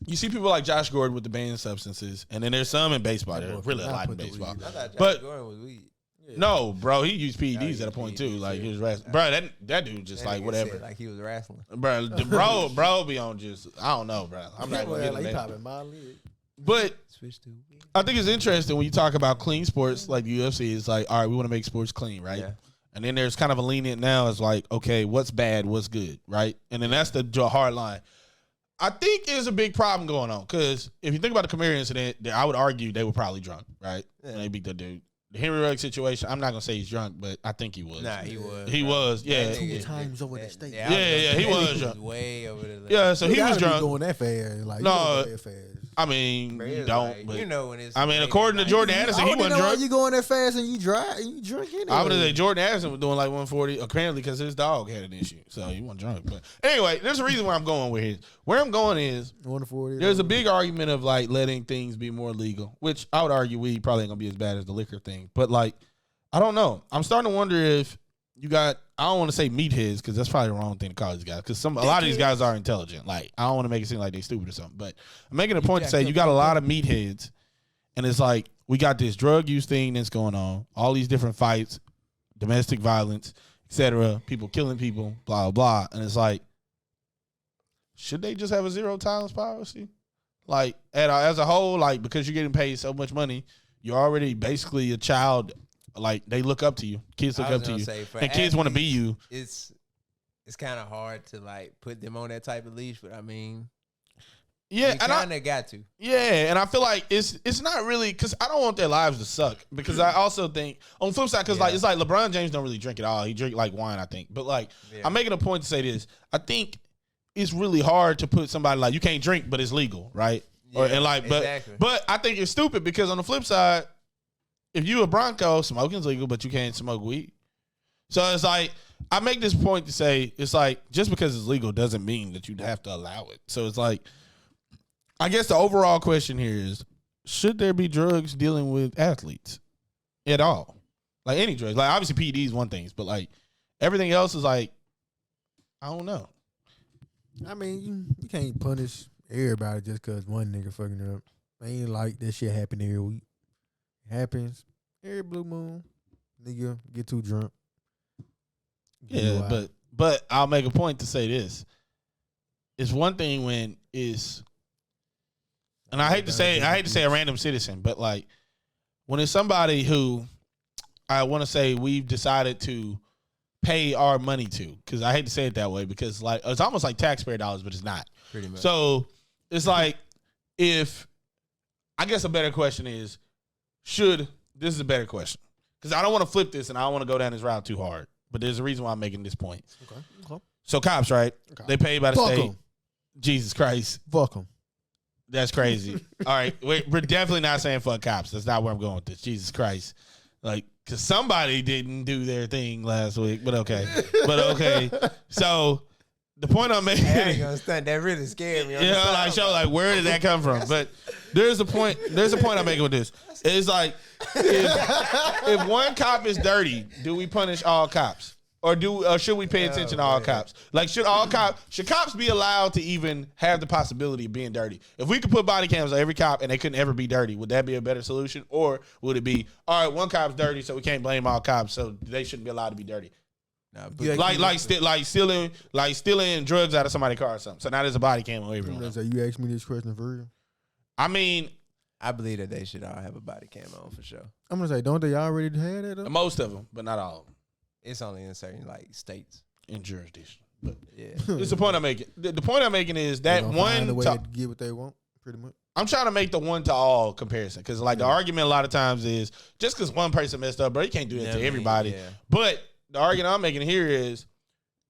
you see people like Josh Gordon with the banned substances, and then there's some in baseball. There's really a lot in baseball. I thought Josh Gordon was weed. Yeah. No, bro, he used PEDs at a point too. Like he was wrestling. Bro, that dude just like whatever. Like he was wrestling. Bro be on just I don't know, bro. I'm not gonna get into that. But I think it's interesting when you talk about clean sports like the UFC. It's like, all right, we want to make sports clean, right? Yeah. And then there's kind of a lenient now. It's like, okay, what's bad, what's good, right? And then that's the hard line. I think there's a big problem going on because if you think about the Camaro incident, I would argue they were probably drunk, right? Yeah. When they beat the dude. The Henry Ruggs situation, I'm not going to say he's drunk, but I think he was. Nah, he was. He was, yeah. 2 times over the state. Yeah, he was drunk. Way over the limit. Yeah, so he was drunk. Going that fast. Like, no, I mean, you don't. Like, but, when it's. I mean, according to Jordan Addison, he wasn't drunk. You going that fast and you drunk anyway. I would say Jordan Addison was doing like 140, apparently because his dog had an issue, so he wasn't drunk. But anyway, there's a reason where I'm going with it. Where I'm going is 140. There's a big argument of like letting things be more legal, which I would argue weed probably ain't gonna be as bad as the liquor thing, but like. I don't know. I'm starting to wonder if you got. I don't want to say meatheads because that's probably the wrong thing to call these guys. Because a lot of these guys are intelligent. Like I don't want to make it seem like they stupid or something. But I'm making a point to say you got a lot of meatheads, and it's like we got this drug use thing that's going on. All these different fights, domestic violence, etc. People killing people, blah blah. And it's like, should they just have a zero tolerance policy? Like as a whole, like because you're getting paid so much money, you're already basically a child. Like they look up to you, kids look up to you, and kids want to be you. It's kind of hard to like put them on that type of leash, but I mean, yeah, you kind of got to. Yeah, and I feel like it's not really because I don't want their lives to suck. Because I also think on the flip side, because like it's like LeBron James don't really drink at all. He drink like wine, I think. But like I'm making a point to say this. I think it's really hard to put somebody like you can't drink, but it's legal, right? Yeah, but I think it's stupid because on the flip side. If you a Bronco, smoking's legal, but you can't smoke weed. So it's like, I make this point to say, it's like, just because it's legal doesn't mean that you'd have to allow it. So it's like, I guess the overall question here is, should there be drugs dealing with athletes at all? Like any drugs. Like obviously PED is one thing, but like everything else is like, I don't know. I mean, you can't punish everybody just because one nigga fucking up. Ain't like that shit happen every week. It happens every blue moon. Nigga get too drunk. Yeah, but I'll make a point to say this. It's one thing when it's, and I hate to say a random citizen, but like when it's somebody who I want to say we've decided to pay our money to, because I hate to say it that way, because like it's almost like taxpayer dollars, but it's not. Pretty much. So it's like if, I guess a better question is, this is a better question, because I don't want to flip this and I don't want to go down this route too hard, but there's a reason why I'm making this point. Okay. So cops, right? Okay. They paid by the Fuck state. 'em. Jesus Christ. Fuck them. That's crazy. All right. We're definitely not saying fuck cops. That's not where I'm going with this. Jesus Christ. Like, because somebody didn't do their thing last week, but okay. So the point I'm making. I ain't gonna stunt. That really scared me. Like where did that come from? But there's a point I'm making with this. It's like if one cop is dirty, do we punish all cops? Or should we pay attention to all cops? Like should cops be allowed to even have the possibility of being dirty? If we could put body cams on every cop and they couldn't ever be dirty, would that be a better solution? Or would it be, all right, one cop's dirty, so we can't blame all cops, so they shouldn't be allowed to be dirty? Nah, stealing drugs out of somebody's car or something. So now there's a body cam on everyone. So you asked me this question for real? I mean, I believe that they should all have a body cam on for sure. I'm gonna say, don't they already have that? Though? Most of them, but not all of them. It's only in certain like states in jurisdiction. But yeah, it's the point I'm making. The point I'm making is that one the way to get what they want, pretty much. I'm trying to make the one to all comparison, because like the argument a lot of times is just because one person messed up, bro, you can't do that to everybody. Yeah. But the argument I'm making here is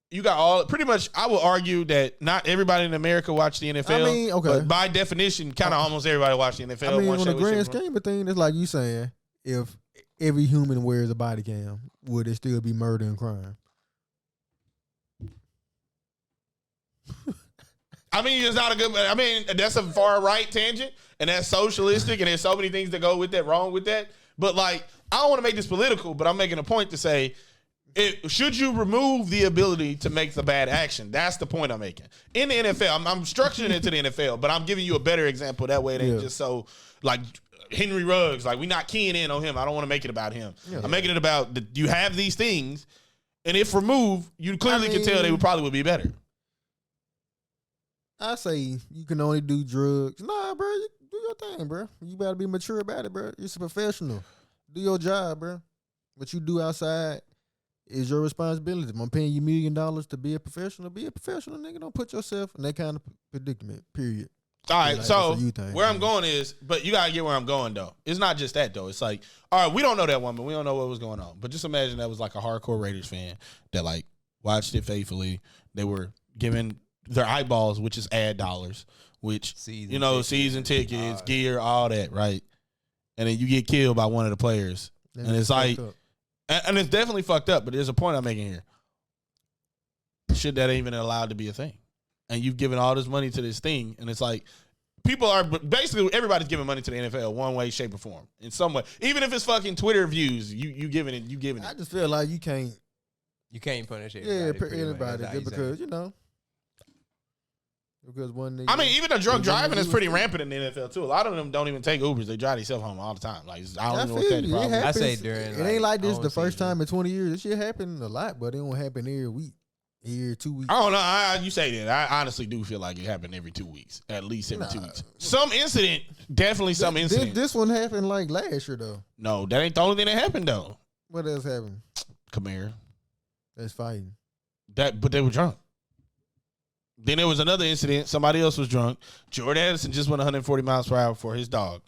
you got all pretty much. I will argue that not everybody in America watch the NFL. I mean, okay, but by definition, kind of almost everybody watch the NFL. I mean, on the grand scheme of things, it's like you saying, if every human wears a body cam, would it still be murder and crime? I mean, it's not a good. I mean, that's a far right tangent, and that's socialistic, and there's so many things that go with that, wrong with that. But like, I don't want to make this political, but I'm making a point to say, should you remove the ability to make the bad action? That's the point I'm making. In the NFL, I'm structuring it to the NFL, but I'm giving you a better example. That way, it ain't just so like Henry Ruggs. Like, we're not keying in on him. I don't want to make it about him. Yeah. I'm making it about you have these things, and if removed, you clearly can tell they would be better. I say you can only do drugs. Nah, bro, you do your thing, bro. You better be mature about it, bro. You're a professional. Do your job, bro. What you do outside is your responsibility. I'm paying you $1 million to be a professional. Be a professional, nigga. Don't put yourself in that kind of predicament, period. All right, like, so where I'm going is, but you got to get where I'm going, though. It's not just that, though. It's like, all right, we don't know that woman. We don't know what was going on. But just imagine that was like a hardcore Raiders fan that like watched it faithfully. They were given their eyeballs, which is ad dollars, which, season tickets, gear, all that, right? And then you get killed by one of the players. And it's like, and it's definitely fucked up, but there's a point I'm making here. Should that even allowed to be a thing? And you've given all this money to this thing, and it's like, people are basically, everybody's giving money to the NFL one way, shape, or form, in some way. Even if it's fucking Twitter views, you giving it. I just feel like you can't punish everybody. Yeah, anybody just because because one nigga. I mean, even the drunk driving is pretty rampant in the NFL too. A lot of them don't even take Ubers; they drive themselves home all the time. Like, I don't know what that problem. I say during it ain't like this the first time in 20 years. This shit happened a lot, but it don't happen every week. Every 2 weeks. I don't know. You say that. I honestly do feel like it happened every 2 weeks, at least every 2 weeks. Some incident, definitely some incident. This one happened like last year though. No, that ain't the only thing that happened though. What else happened? Kamara. That's fighting. But they were drunk. Then there was another incident. Somebody else was drunk. Jordan Addison just went 140 miles per hour for his dog.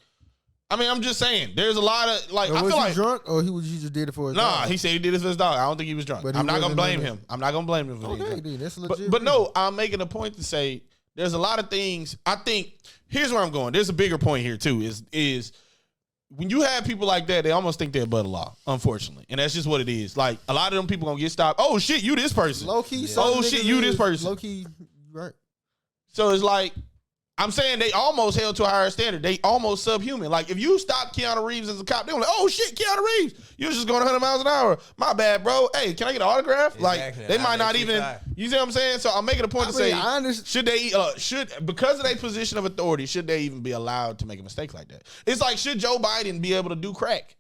I mean, I'm just saying. There's a lot of like. I feel like he drunk or he just did it for his dog? Nah, he said he did it for his dog. I don't think he was drunk. I'm not gonna blame him. I'm not gonna blame him for that. Okay, that's legit. But no, I'm making a point to say there's a lot of things. I think here's where I'm going. There's a bigger point here too. Is when you have people like that, they almost think they're above the law, unfortunately. And that's just what it is. Like, a lot of them people gonna get stopped. Oh shit, you this person. Low key. Oh shit, you this person. Low key, right. So it's like, I'm saying they almost held to a higher standard. They almost subhuman. Like, if you stop Keanu Reeves as a cop, they're like, oh, shit, Keanu Reeves. You was just going 100 miles an hour. My bad, bro. Hey, can I get an autograph? Exactly. Like, they might not even, you see what I'm saying? So I'm making a point to say, because of their position of authority, should they even be allowed to make a mistake like that? It's like, should Joe Biden be able to do crack?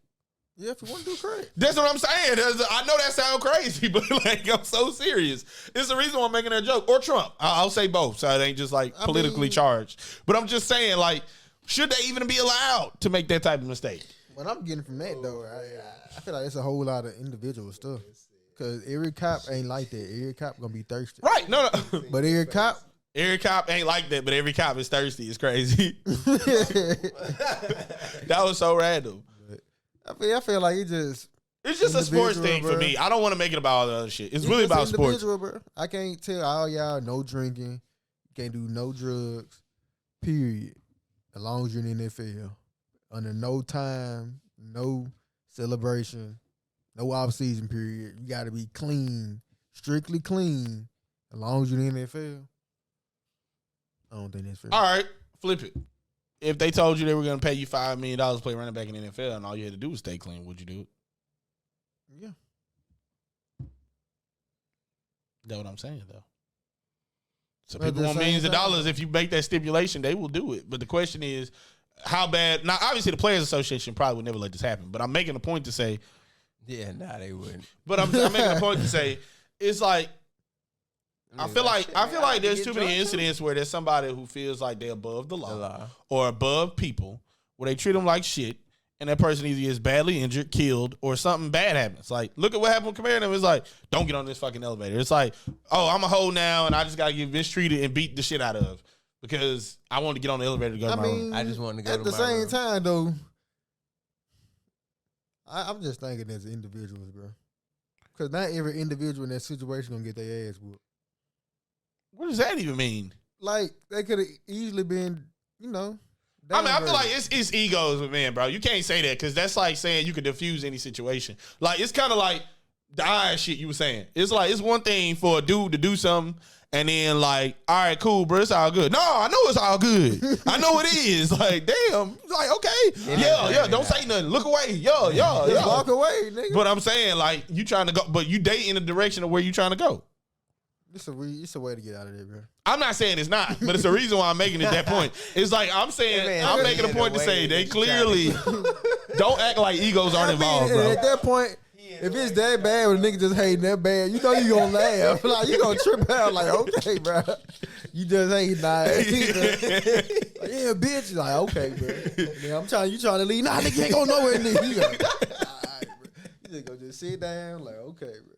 Yeah, if you want to do crack. That's what I'm saying. I know that sounds crazy, but like, I'm so serious. It's the reason why I'm making that joke. Or Trump. I'll say both, so it ain't just like politically charged. But I'm just saying, like, should they even be allowed to make that type of mistake? What I'm getting from that, though, I feel like it's a whole lot of individual stuff. Because every cop ain't like that. Every cop going to be thirsty. Right. No. But every cop ain't like that, but every cop is thirsty. It's crazy. That was so random. I feel like it's just a sports thing, bro. For me. I don't want to make it about all the other shit. It's really about sports. Bro. I can't tell all y'all no drinking. You can't do no drugs, period. As long as you're in the NFL. Under no time, no celebration, no off-season period. You got to be clean, strictly clean, as long as you're in the NFL. I don't think that's fair. All right, flip it. If they told you they were going to pay you $5 million to play running back in the NFL and all you had to do was stay clean, would you do it? Yeah. That's what I'm saying, though. So people want millions of dollars. If you make that stipulation, they will do it. But the question is, how bad? Now, obviously, the Players Association probably would never let this happen. But I'm making a point to say, yeah, they wouldn't. But I'm making a point to say, it's like, I feel like there's too many incidents where there's somebody who feels like they're above the law or above people, where they treat them like shit, and that person either gets badly injured, killed, or something bad happens. Like, look at what happened with Kamara. It's like, don't get on this fucking elevator. It's like, oh, I'm a hoe now, and I just got to get mistreated and beat the shit out of because I wanted to get on the elevator to go to my room. I just wanted to go to my room. At the same time, though, I'm just thinking as individuals, bro. Because not every individual in that situation going to get their ass whooped. What does that even mean? Like, they could have easily been, I mean, I feel like it's egos with men, bro. You can't say that because that's like saying you could diffuse any situation. Like, it's kind of like the eye shit you were saying. It's like, it's one thing for a dude to do something and then like, all right, cool, bro, it's all good. No, I know it's all good. I know it is. Like, damn. Like, okay. Yeah, don't say nothing. Look away. Just walk away, nigga. But I'm saying, like, you trying to go, but you date in the direction of where you trying to go. It's a way to get out of there, bro. I'm not saying it's not, but it's the reason why I'm making it that point. It's like I'm saying, I'm making a point to say they clearly don't act like egos aren't involved, bro. At that point, if it's that bad, when a nigga just hating that bad, you know you gonna laugh. Like, you gonna trip out like, okay, bro. You just ain't nice. Like, yeah, bitch. Like, okay, bro. Man, you trying to leave. Nah, nigga ain't going nowhere, nigga. You like, all right, bro. You just gonna just sit down, like, okay, bro.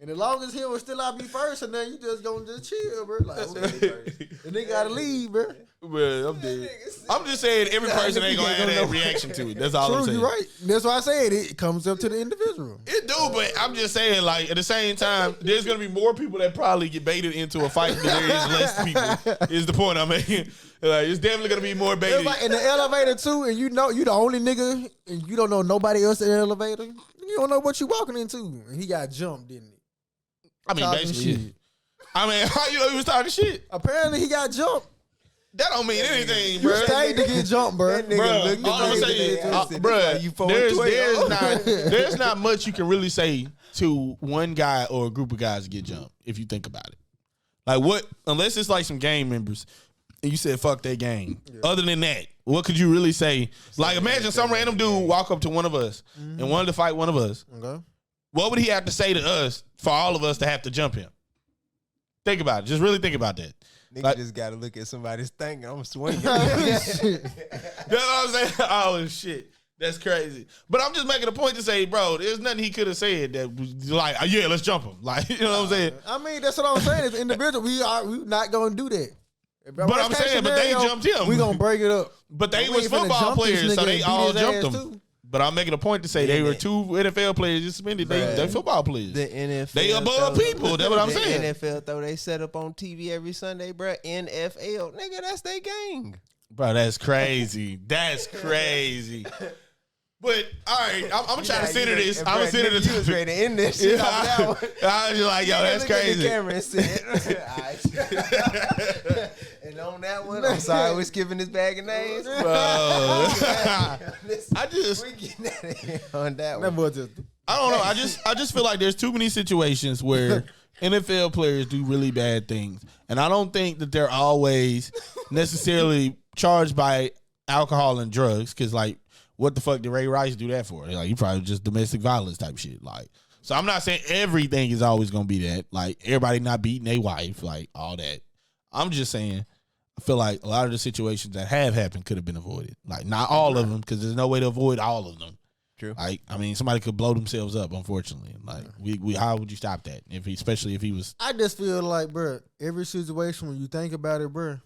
And as long as him will still out be first, and then you just gonna just chill, bro. Like, okay, and they gotta leave, bro. Bro, I'm dead. I'm just saying every person ain't gonna have that reaction to it. That's all I'm saying. You're right. That's why I said it comes up to the individual. It do, but I'm just saying, like, at the same time, there's gonna be more people that probably get baited into a fight than there is less people. Is the point I'm making? Like, it's definitely gonna be more baited. Like in the elevator too, and you know you the only nigga, and you don't know nobody else in the elevator. You don't know what you walking into, and he got jumped, didn't he? I mean, basically, shit. I mean, how you know he was talking shit? Apparently, he got jumped. That don't mean anything, bro. You stayed to get jumped, bro. There's not much you can really say to one guy or a group of guys to get jumped if you think about it. Like, what? Unless it's like some gang members, and you said fuck that gang. Yeah. Other than that, what could you really say? Like, imagine some random dude walk up to one of us and wanted to fight one of us. Okay. What would he have to say to us for all of us to have to jump him? Think about it. Just really think about that. Nigga like, just got to look at somebody's thing. I'm swinging. That's what I'm saying. Oh, shit. That's crazy. But I'm just making a point to say, bro, there's nothing he could have said that was like, yeah, let's jump him. Like, you know what I'm saying? I mean, that's what I'm saying. As individual, we not going to do that. But I'm saying, but they jumped him. We going to break it up. But they was football players, so they all jumped him. Too. But I'm making a point to say they were two NFL players suspended. They football players. The NFL. They above people. That's what I'm saying. The NFL, though, they set up on TV every Sunday, bro. NFL. Nigga, that's their gang. Bro, that's crazy. That's crazy. But, all right, I'm trying to center this. I'm going to center this. You was ready to end this shit off that one. I was just like, yo, that's crazy. Look at the camera and said, and the on that one. I'm sorry, we're skipping this bag of names, Bro. I we getting on that one. I don't know. I just feel like there's too many situations where NFL players do really bad things, and I don't think that they're always necessarily charged by alcohol and drugs. Because like, what the fuck did Ray Rice do that for? Like, he probably just domestic violence type shit. Like, so I'm not saying everything is always gonna be that. Like, everybody not beating their wife, like all that. I'm just saying, I feel like a lot of the situations that have happened could have been avoided. Like, not all of them, because there's no way to avoid all of them. True. Like, I mean, somebody could blow themselves up, unfortunately. Like, we how would you stop that? Especially if he was. I just feel like, bro, every situation when you think about it, bro,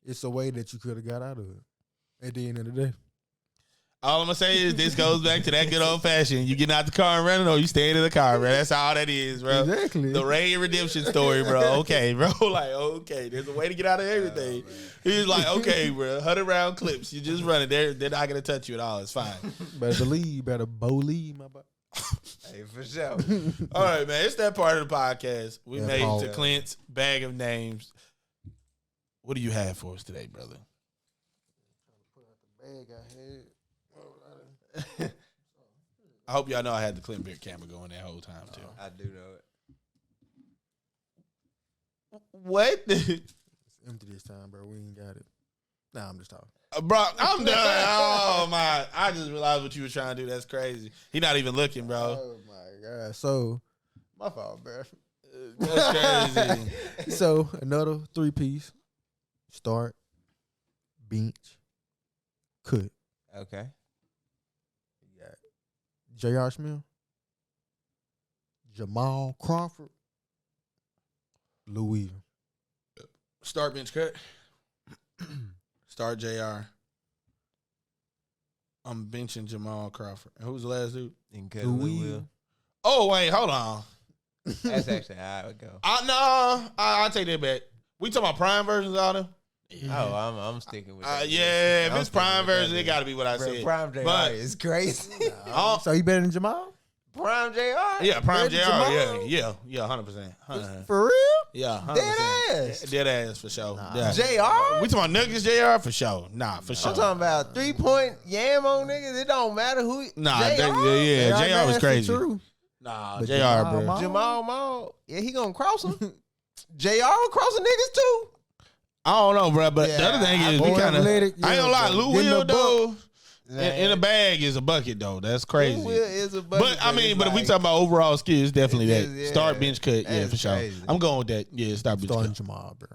it's a way that you could have got out of it at the end of the day. All I'm gonna say is this goes back to that good old fashioned. You getting out the car and running, or you staying in the car, bro. That's all that is, bro. Exactly. The Ray redemption story, bro. Okay, bro. Like, okay, there's a way to get out of everything. He's like, okay, bro. 100 round clips. You just running. They're not gonna touch you at all. It's fine. Better believe, better believe, my boy. Hey, for sure. All right, man. It's that part of the podcast. We Yeah, made Paul. it to Clint's bag of names. What do you have for us today, brother? Bag I had. I hope y'all know I had the Clint Beer camera going that whole time too. I do know it. What? It's empty this time, bro. We ain't got it. Nah, I'm just talking. Bro, I'm done. Oh my! I just realized what you were trying to do. That's crazy. He not even looking, bro. Oh my god. So, my fault, bro. That's crazy. So another 3-piece. Start, bench, cut. Okay. You got J.R. Smith, Jamal Crawford, Louis. Start bench cut. Start JR. I'm benching Jamal Crawford. And who's the last dude? And cut Will. Louis. Oh wait, hold on. That's actually how I would go. I'll take that back. We talking about prime versions of them? Oh, I'm sticking with that. Yeah, if I'm it's sticking prime with that, version, it dude. got to be what I Bro, said. Prime JR But- is crazy. So you better than Jamal? Prime JR? Yeah, prime Better JR. than Yeah, 100%. 100%. For real? Yeah, 100%. Dead ass. Dead ass for sure. Nah. Yeah. JR? We talking about Nuggets JR for sure. Nah, for sure. I'm talking about 3-point yam on niggas. It don't matter who. Nah, JR? JR was crazy. True. Nah, But JR, Jamal bro. Mall? Jamal Mall. Yeah, he gonna cross him. JR crossing niggas too. I don't know, bro. But the other thing is, we More kind of. I ain't athletic, gonna lie, Lou Getting Will the though. Man. In a bag is a bucket though. That's crazy. Will is a bucket, But I mean, it's but if we like- talk about overall skills, definitely It that is, yeah. start bench cut. Yeah, That's for sure. crazy. I'm going with that. Yeah, start bench Starting cut. Jamal, bro.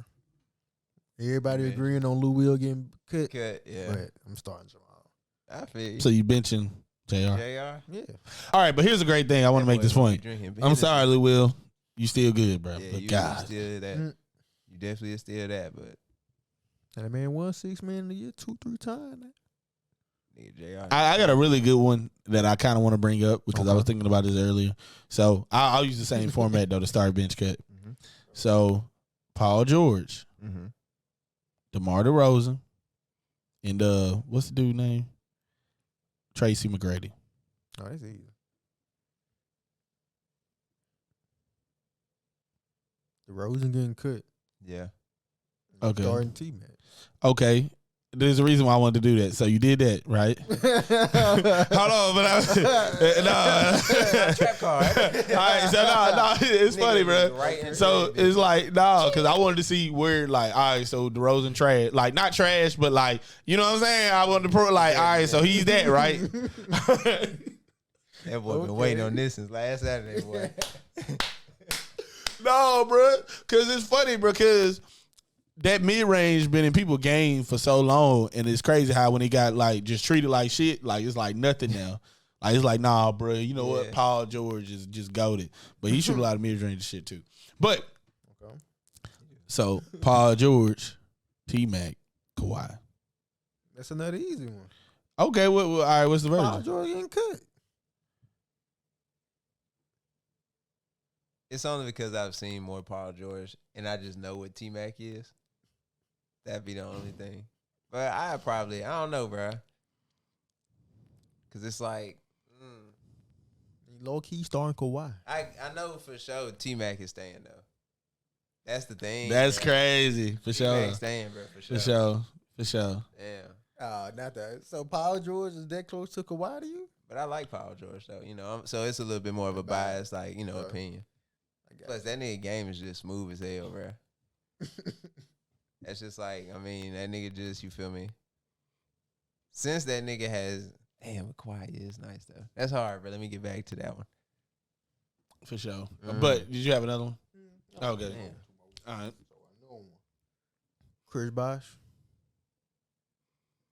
Everybody Bench. agreeing on Lou Will getting cut, Cut, yeah. but I'm starting Jamal. I feel you. So you benching JR. JR. Yeah. All right, but here's a great thing. I want to That make boy this gonna be point. drinking I'm Hennessy. sorry, Lou Will. You still good, bro. Yeah, but you God, still that. Mm. You definitely still that, but And that man won 6 man in a year 2-3 times. Now. nigga JR. I got a really good one that I kind of want to bring up because I Okay. was thinking about this earlier. So I'll use the same format though to start bench cut. Mhm. So Paul George, Mm-hmm. DeMar DeRozan, and what's the dude name? Tracy McGrady. Oh, that's easy. The Rosen getting cut. Yeah. Okay. Starting T-Mac. Okay. There's a reason why I wanted to do that. So you did that, right? Hold on, but no. Trap card. All right, so no, it's funny, bro. So it's like, no, because I wanted to see where, like, all right, so DeRozan trash, like, not trash, but like, you know what I'm saying? I wanted to prove, like, all right, so he's that, right? That boy been waiting on this since last Saturday, boy. No, bro, because it's funny, bro, because that mid range been in people's game for so long, and it's crazy how when he got like just treated like shit, like it's like nothing now. Like it's like, nah, bro, you know what? Yeah. Paul George is just goated, but he shoot a lot of mid range shit too. But Okay. so Paul George, T-Mac, Kawhi. That's another easy one. Okay, all right, what's the Paul version? George getting cut. It's only because I've seen more Paul George and I just know what T-Mac is. That'd be the only thing. But I don't know, bro. Because it's like, He low key starting Kawhi. I know for sure T-Mac is staying, though. That's the thing. That's bro. crazy for sure. Staying, bro, For sure. Damn. Not that. So Paul George is that close to Kawhi to you? But I like Paul George though. So it's a little bit more of a bias, like opinion. Plus, that nigga game is just smooth as hell, bro. That's just like, that nigga just, you feel me? Since that nigga has, damn, Kawhi is nice though. That's hard, bro. Let me get back to that one. For sure. But did you have another one? Okay. Damn. All right. Chris Bosh,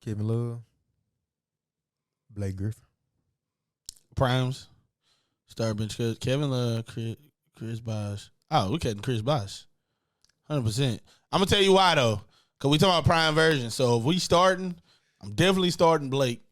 Kevin Love, Blake Griffin. Primes. Star bench. Kevin Love, Chris Bosh. Oh, we cutting Chris Bosh. 100%. I'm going to tell you why, though. Because we talking about prime version. So if we starting, I'm definitely starting Blake.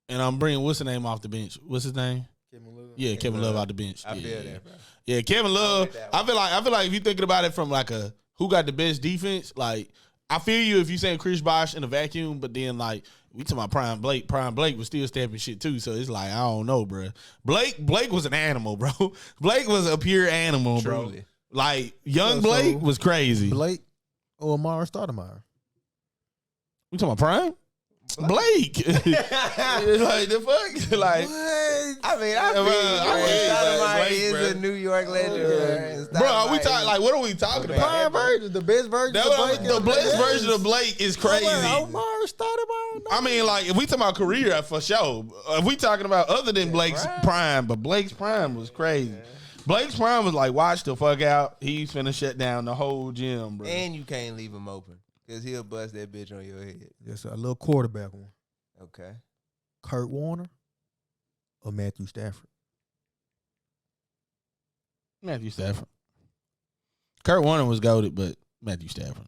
And I'm bringing, what's the name off the bench? What's his name? Kevin Love. Yeah, Kevin Love out the bench. I feel that, bro. Yeah, Kevin Love. I feel like if you're thinking about it from like a who got the best defense, like I feel you if you saying Chris Bosh in a vacuum, but then like we talking about Prime Blake. Prime Blake was still stepping shit too, so it's like I don't know, bro. Blake was an animal, bro. Blake was a pure animal, bro. Like young Blake was crazy. Blake or Amara Stoudemire? We talking about Prime? Blake. Like the fuck? Like what? Stoudemire is a New York legend, bro. Are we talking like what are we talking about? Prime version, the best version of Blake. The best version of Blake is crazy. Amara Stoudemire. I mean, like if we talking about career for sure. If we talking about other than Blake's prime, but Blake's prime was crazy. Blake's prime was like, watch the fuck out. He's finna shut down the whole gym, bro. And you can't leave him open. Because he'll bust that bitch on your head. Just a little quarterback one. Okay. Kurt Warner or Matthew Stafford? Matthew Stafford. Kurt Warner was goated, but Matthew Stafford. And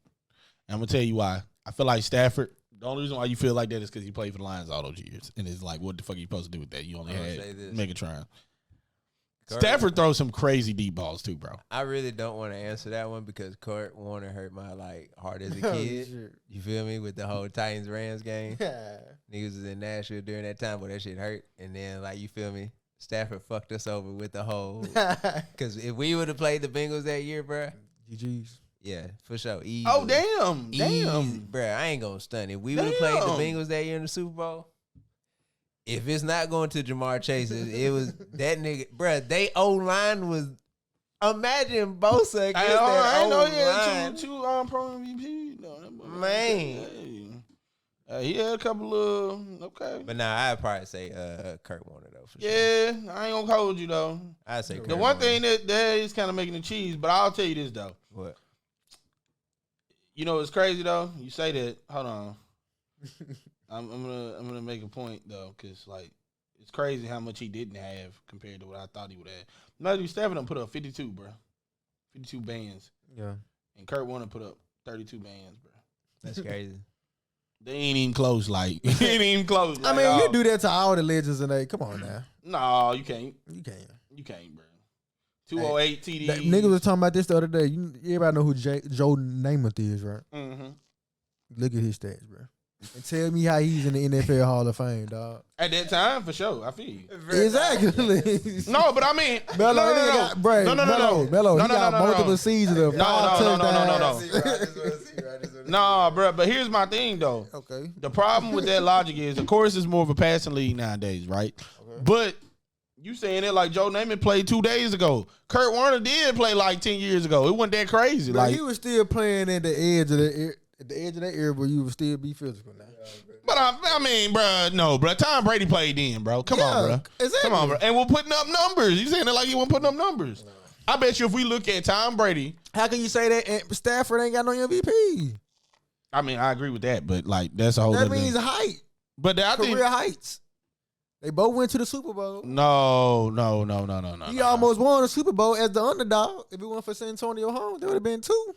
I'm going to tell you why. I feel like Stafford, the only reason why you feel like that is because he played for the Lions all those years. And it's like, what the fuck are you supposed to do with that? You only had Megatron. Stafford throws some crazy deep balls too, bro. I really don't want to answer that one because Kurt Warner hurt my heart as a kid. You feel me? With the whole Titans-Rams game. Niggas was in Nashville during that time, but that shit hurt. And then, you feel me? Stafford fucked us over with the whole. Because if we would have played the Bengals that year, bro. GG's. Yeah, for sure. Easy. Oh, damn. Bro, I ain't going to stunt. If we would have played the Bengals that year in the Super Bowl. If it's not going to Jamar Chase, it was that nigga, bruh. They O-line was, imagine Bosa against that O-line. Two Pro MVP. Man. He had a couple of, okay. But nah, I'd probably say Kurt Warner, though, for sure. Yeah, I ain't gonna hold you, though. I'd say Kurt The one thing that is kind of making the cheese, but I'll tell you this, though. What? You know what's crazy, though? You say that, hold on. I'm gonna make a point though, cause it's crazy how much he didn't have compared to what I thought he would have. Matthew Stafford done put up 52, bro, 52 bands. Yeah, and Kurt Warner put up 32 bands, bro. That's crazy. They ain't even close. He ain't even close. I mean, you do that to all the legends, and they come on now. No, you can't. You can't, bro. 208 TDs. Niggas was talking about this the other day. Everybody know who Joe Namath is, right? Mm-hmm. Look at his stats, bro. And tell me how he's in the NFL Hall of Fame, dog. At that time, for sure, I feel you. Exactly. No, but I mean, Melo. He got multiple seasons of No, bro. But here's my thing, though. Okay. The problem with that logic is, of course, it's more of a passing league nowadays, right? Okay. But you saying it like Joe Namath played 2 days ago. Kurt Warner did play 10 years ago. It wasn't that crazy. But he was still playing at the edge of that era where you would still be physical now. But I mean, bro, no, bro. Tom Brady played then, bro. Come on, bro. Exactly. Come on, bro. And we're putting up numbers. You saying it like you weren't putting up numbers. No. I bet you if we look at Tom Brady. How can you say that Stafford ain't got no MVP? I mean, I agree with that, but that's a whole That means thing. height. But I think career heights. They both went to the Super Bowl. No. He almost won the Super Bowl as the underdog. If it went for San Antonio home, there would have been 2.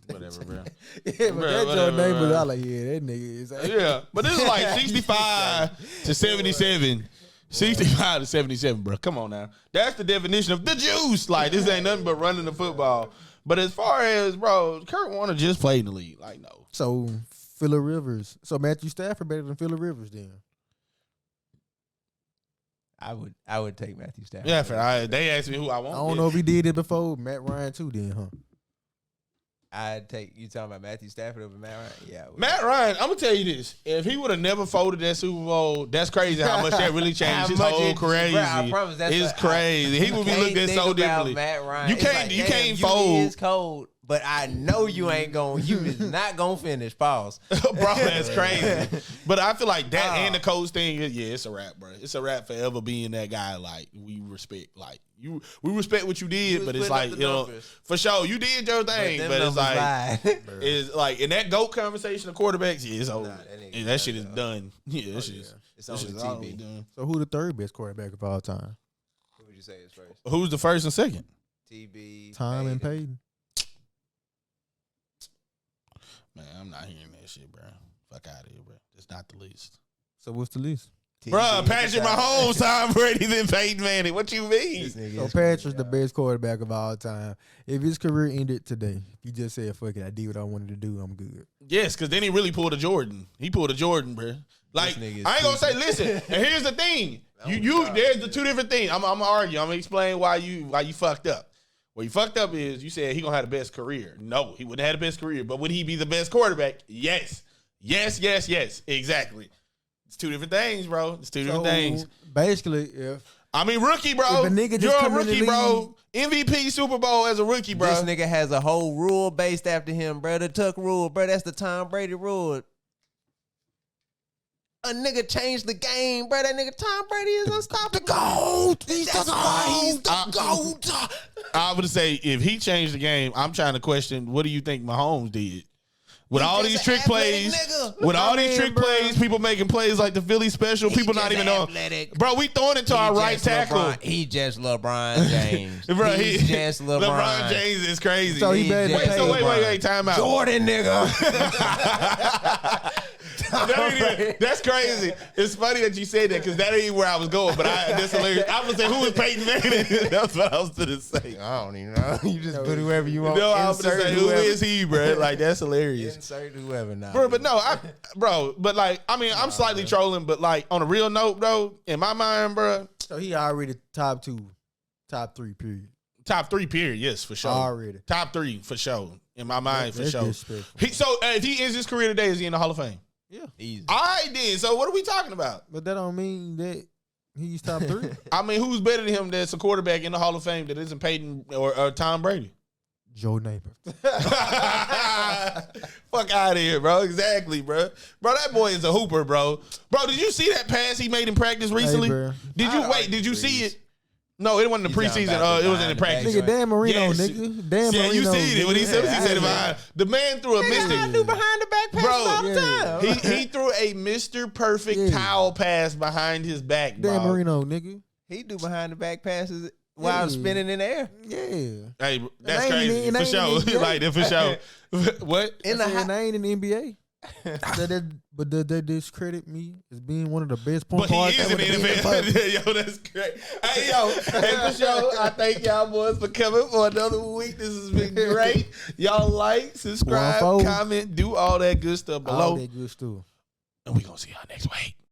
Whatever, bro. Yeah, but that Joe name was all like, yeah, that nigga is. Yeah, but this is like 65 to 77. 65 to 77, bro. Come on now. That's the definition of the juice. This ain't nothing but running the football. But as far as, bro, Kurt Warner just played in the league. No. So, Phillip Rivers. So, Matthew Stafford better than Phillip Rivers then? I would take Matthew Stafford. Yeah, they asked me who I want. I don't know if he did it before. Matt Ryan too did, huh? I'd take you talking about Matthew Stafford over Matt Ryan. Yeah, Matt Ryan, I'm gonna tell you this: if he would have never folded that Super Bowl, that's crazy. How much that really changed his whole career. I promise it's crazy. He would be looked at so differently. Matt Ryan. You can't fold. You is cold, but I know you ain't going. You is not gonna finish. Pause, bro. That's crazy. But I feel like that and the coach thing. Yeah, it's a wrap, bro. It's a wrap forever being that guy. Like we respect, like you. We respect what you did, but it's like for sure you did your thing. But it's like it's like in that GOAT conversation of quarterbacks. Yeah, it's over. That shit is done. Yeah, that shit is. It's on the TV. Done. So who the third best quarterback of all time? Who would you say is first? Who's the first and second? TB, Tom and Peyton. Man, I'm not hearing that shit, bro. Fuck out of here, bro. It's not the least. So what's the least? Bro, Patrick Mahomes, Tom Brady, then Peyton Manning. What you mean? So Patrick's the best quarterback of all time. If his career ended today, if he just said, fuck it, I did what I wanted to do, I'm good. Yes, because then he really pulled a Jordan. He pulled a Jordan, bro. Like, I ain't going to say, listen, and here's the thing. There's the two different things. I'm going to argue. I'm going to explain why you fucked up. What you fucked up is you said he going to have the best career. No, he wouldn't have the best career. But would he be the best quarterback? Yes. Yes. Exactly. It's two different things, bro. It's two different things. Basically, rookie, bro. If a nigga just You're a come in rookie, the bro. MVP Super Bowl as a rookie, bro. This nigga has a whole rule based after him, bro. The Tuck rule, bro. That's the Tom Brady rule. A nigga changed the game, bro. That nigga Tom Brady is unstoppable. The GOAT. He's the GOAT. I would say if he changed the game, I'm trying to question what do you think Mahomes did? With all these trick plays, people making plays like the Philly special, people not even know. Bro, we throwing it to our right tackle. He just LeBron James. Bro, He's just LeBron James is crazy. So he better wait, time out. Jordan, nigga. That's crazy. It's funny that you said that because that ain't where I was going, but that's hilarious. I was gonna say, who is Peyton Manning? That's what I was gonna say. I don't even know. You just put whoever you want. No, I was gonna say, who is he, bro? Like, that's hilarious. Insert whoever now. Bro, but no, I'm slightly trolling, but like on a real note, bro, in my mind, bro. So he already top 3, period. Top 3, period. Yes, for sure. Already. Top 3, for sure. In my mind, for sure. Disrespectful. So if he ends his career today, is he in the Hall of Fame? Yeah. Easy. I did. So what are we talking about? But that don't mean that he's top 3. I mean, who's better than him that's a quarterback in the Hall of Fame that isn't Peyton or Tom Brady? Joe Namath. Fuck out of here, bro. Exactly, bro. Bro, that boy is a hooper, bro. Bro, did you see that pass he made in practice recently? Hey, did you see it? No, it wasn't the preseason. It was in the practice. Nigga, Dan Marino, nigga. Dan Marino. You see it. When he said it behind. The man threw a Mr. I do behind the back pass all the time. He threw a Mr. Perfect towel pass behind his back, bro. Dan Marino, nigga. He do behind the back passes while spinning in the air. Yeah. Hey, that's crazy. For sure. Like that for sure. What? I ain't in the NBA. But they discredit me as being one of the best point guards. But he is in the NFL. Yo, that's great. Hey, for sure, I thank y'all boys for coming for another week. This has been great. Y'all like, subscribe, comment, do all that good stuff below. All that good stuff. And we going to see y'all next week.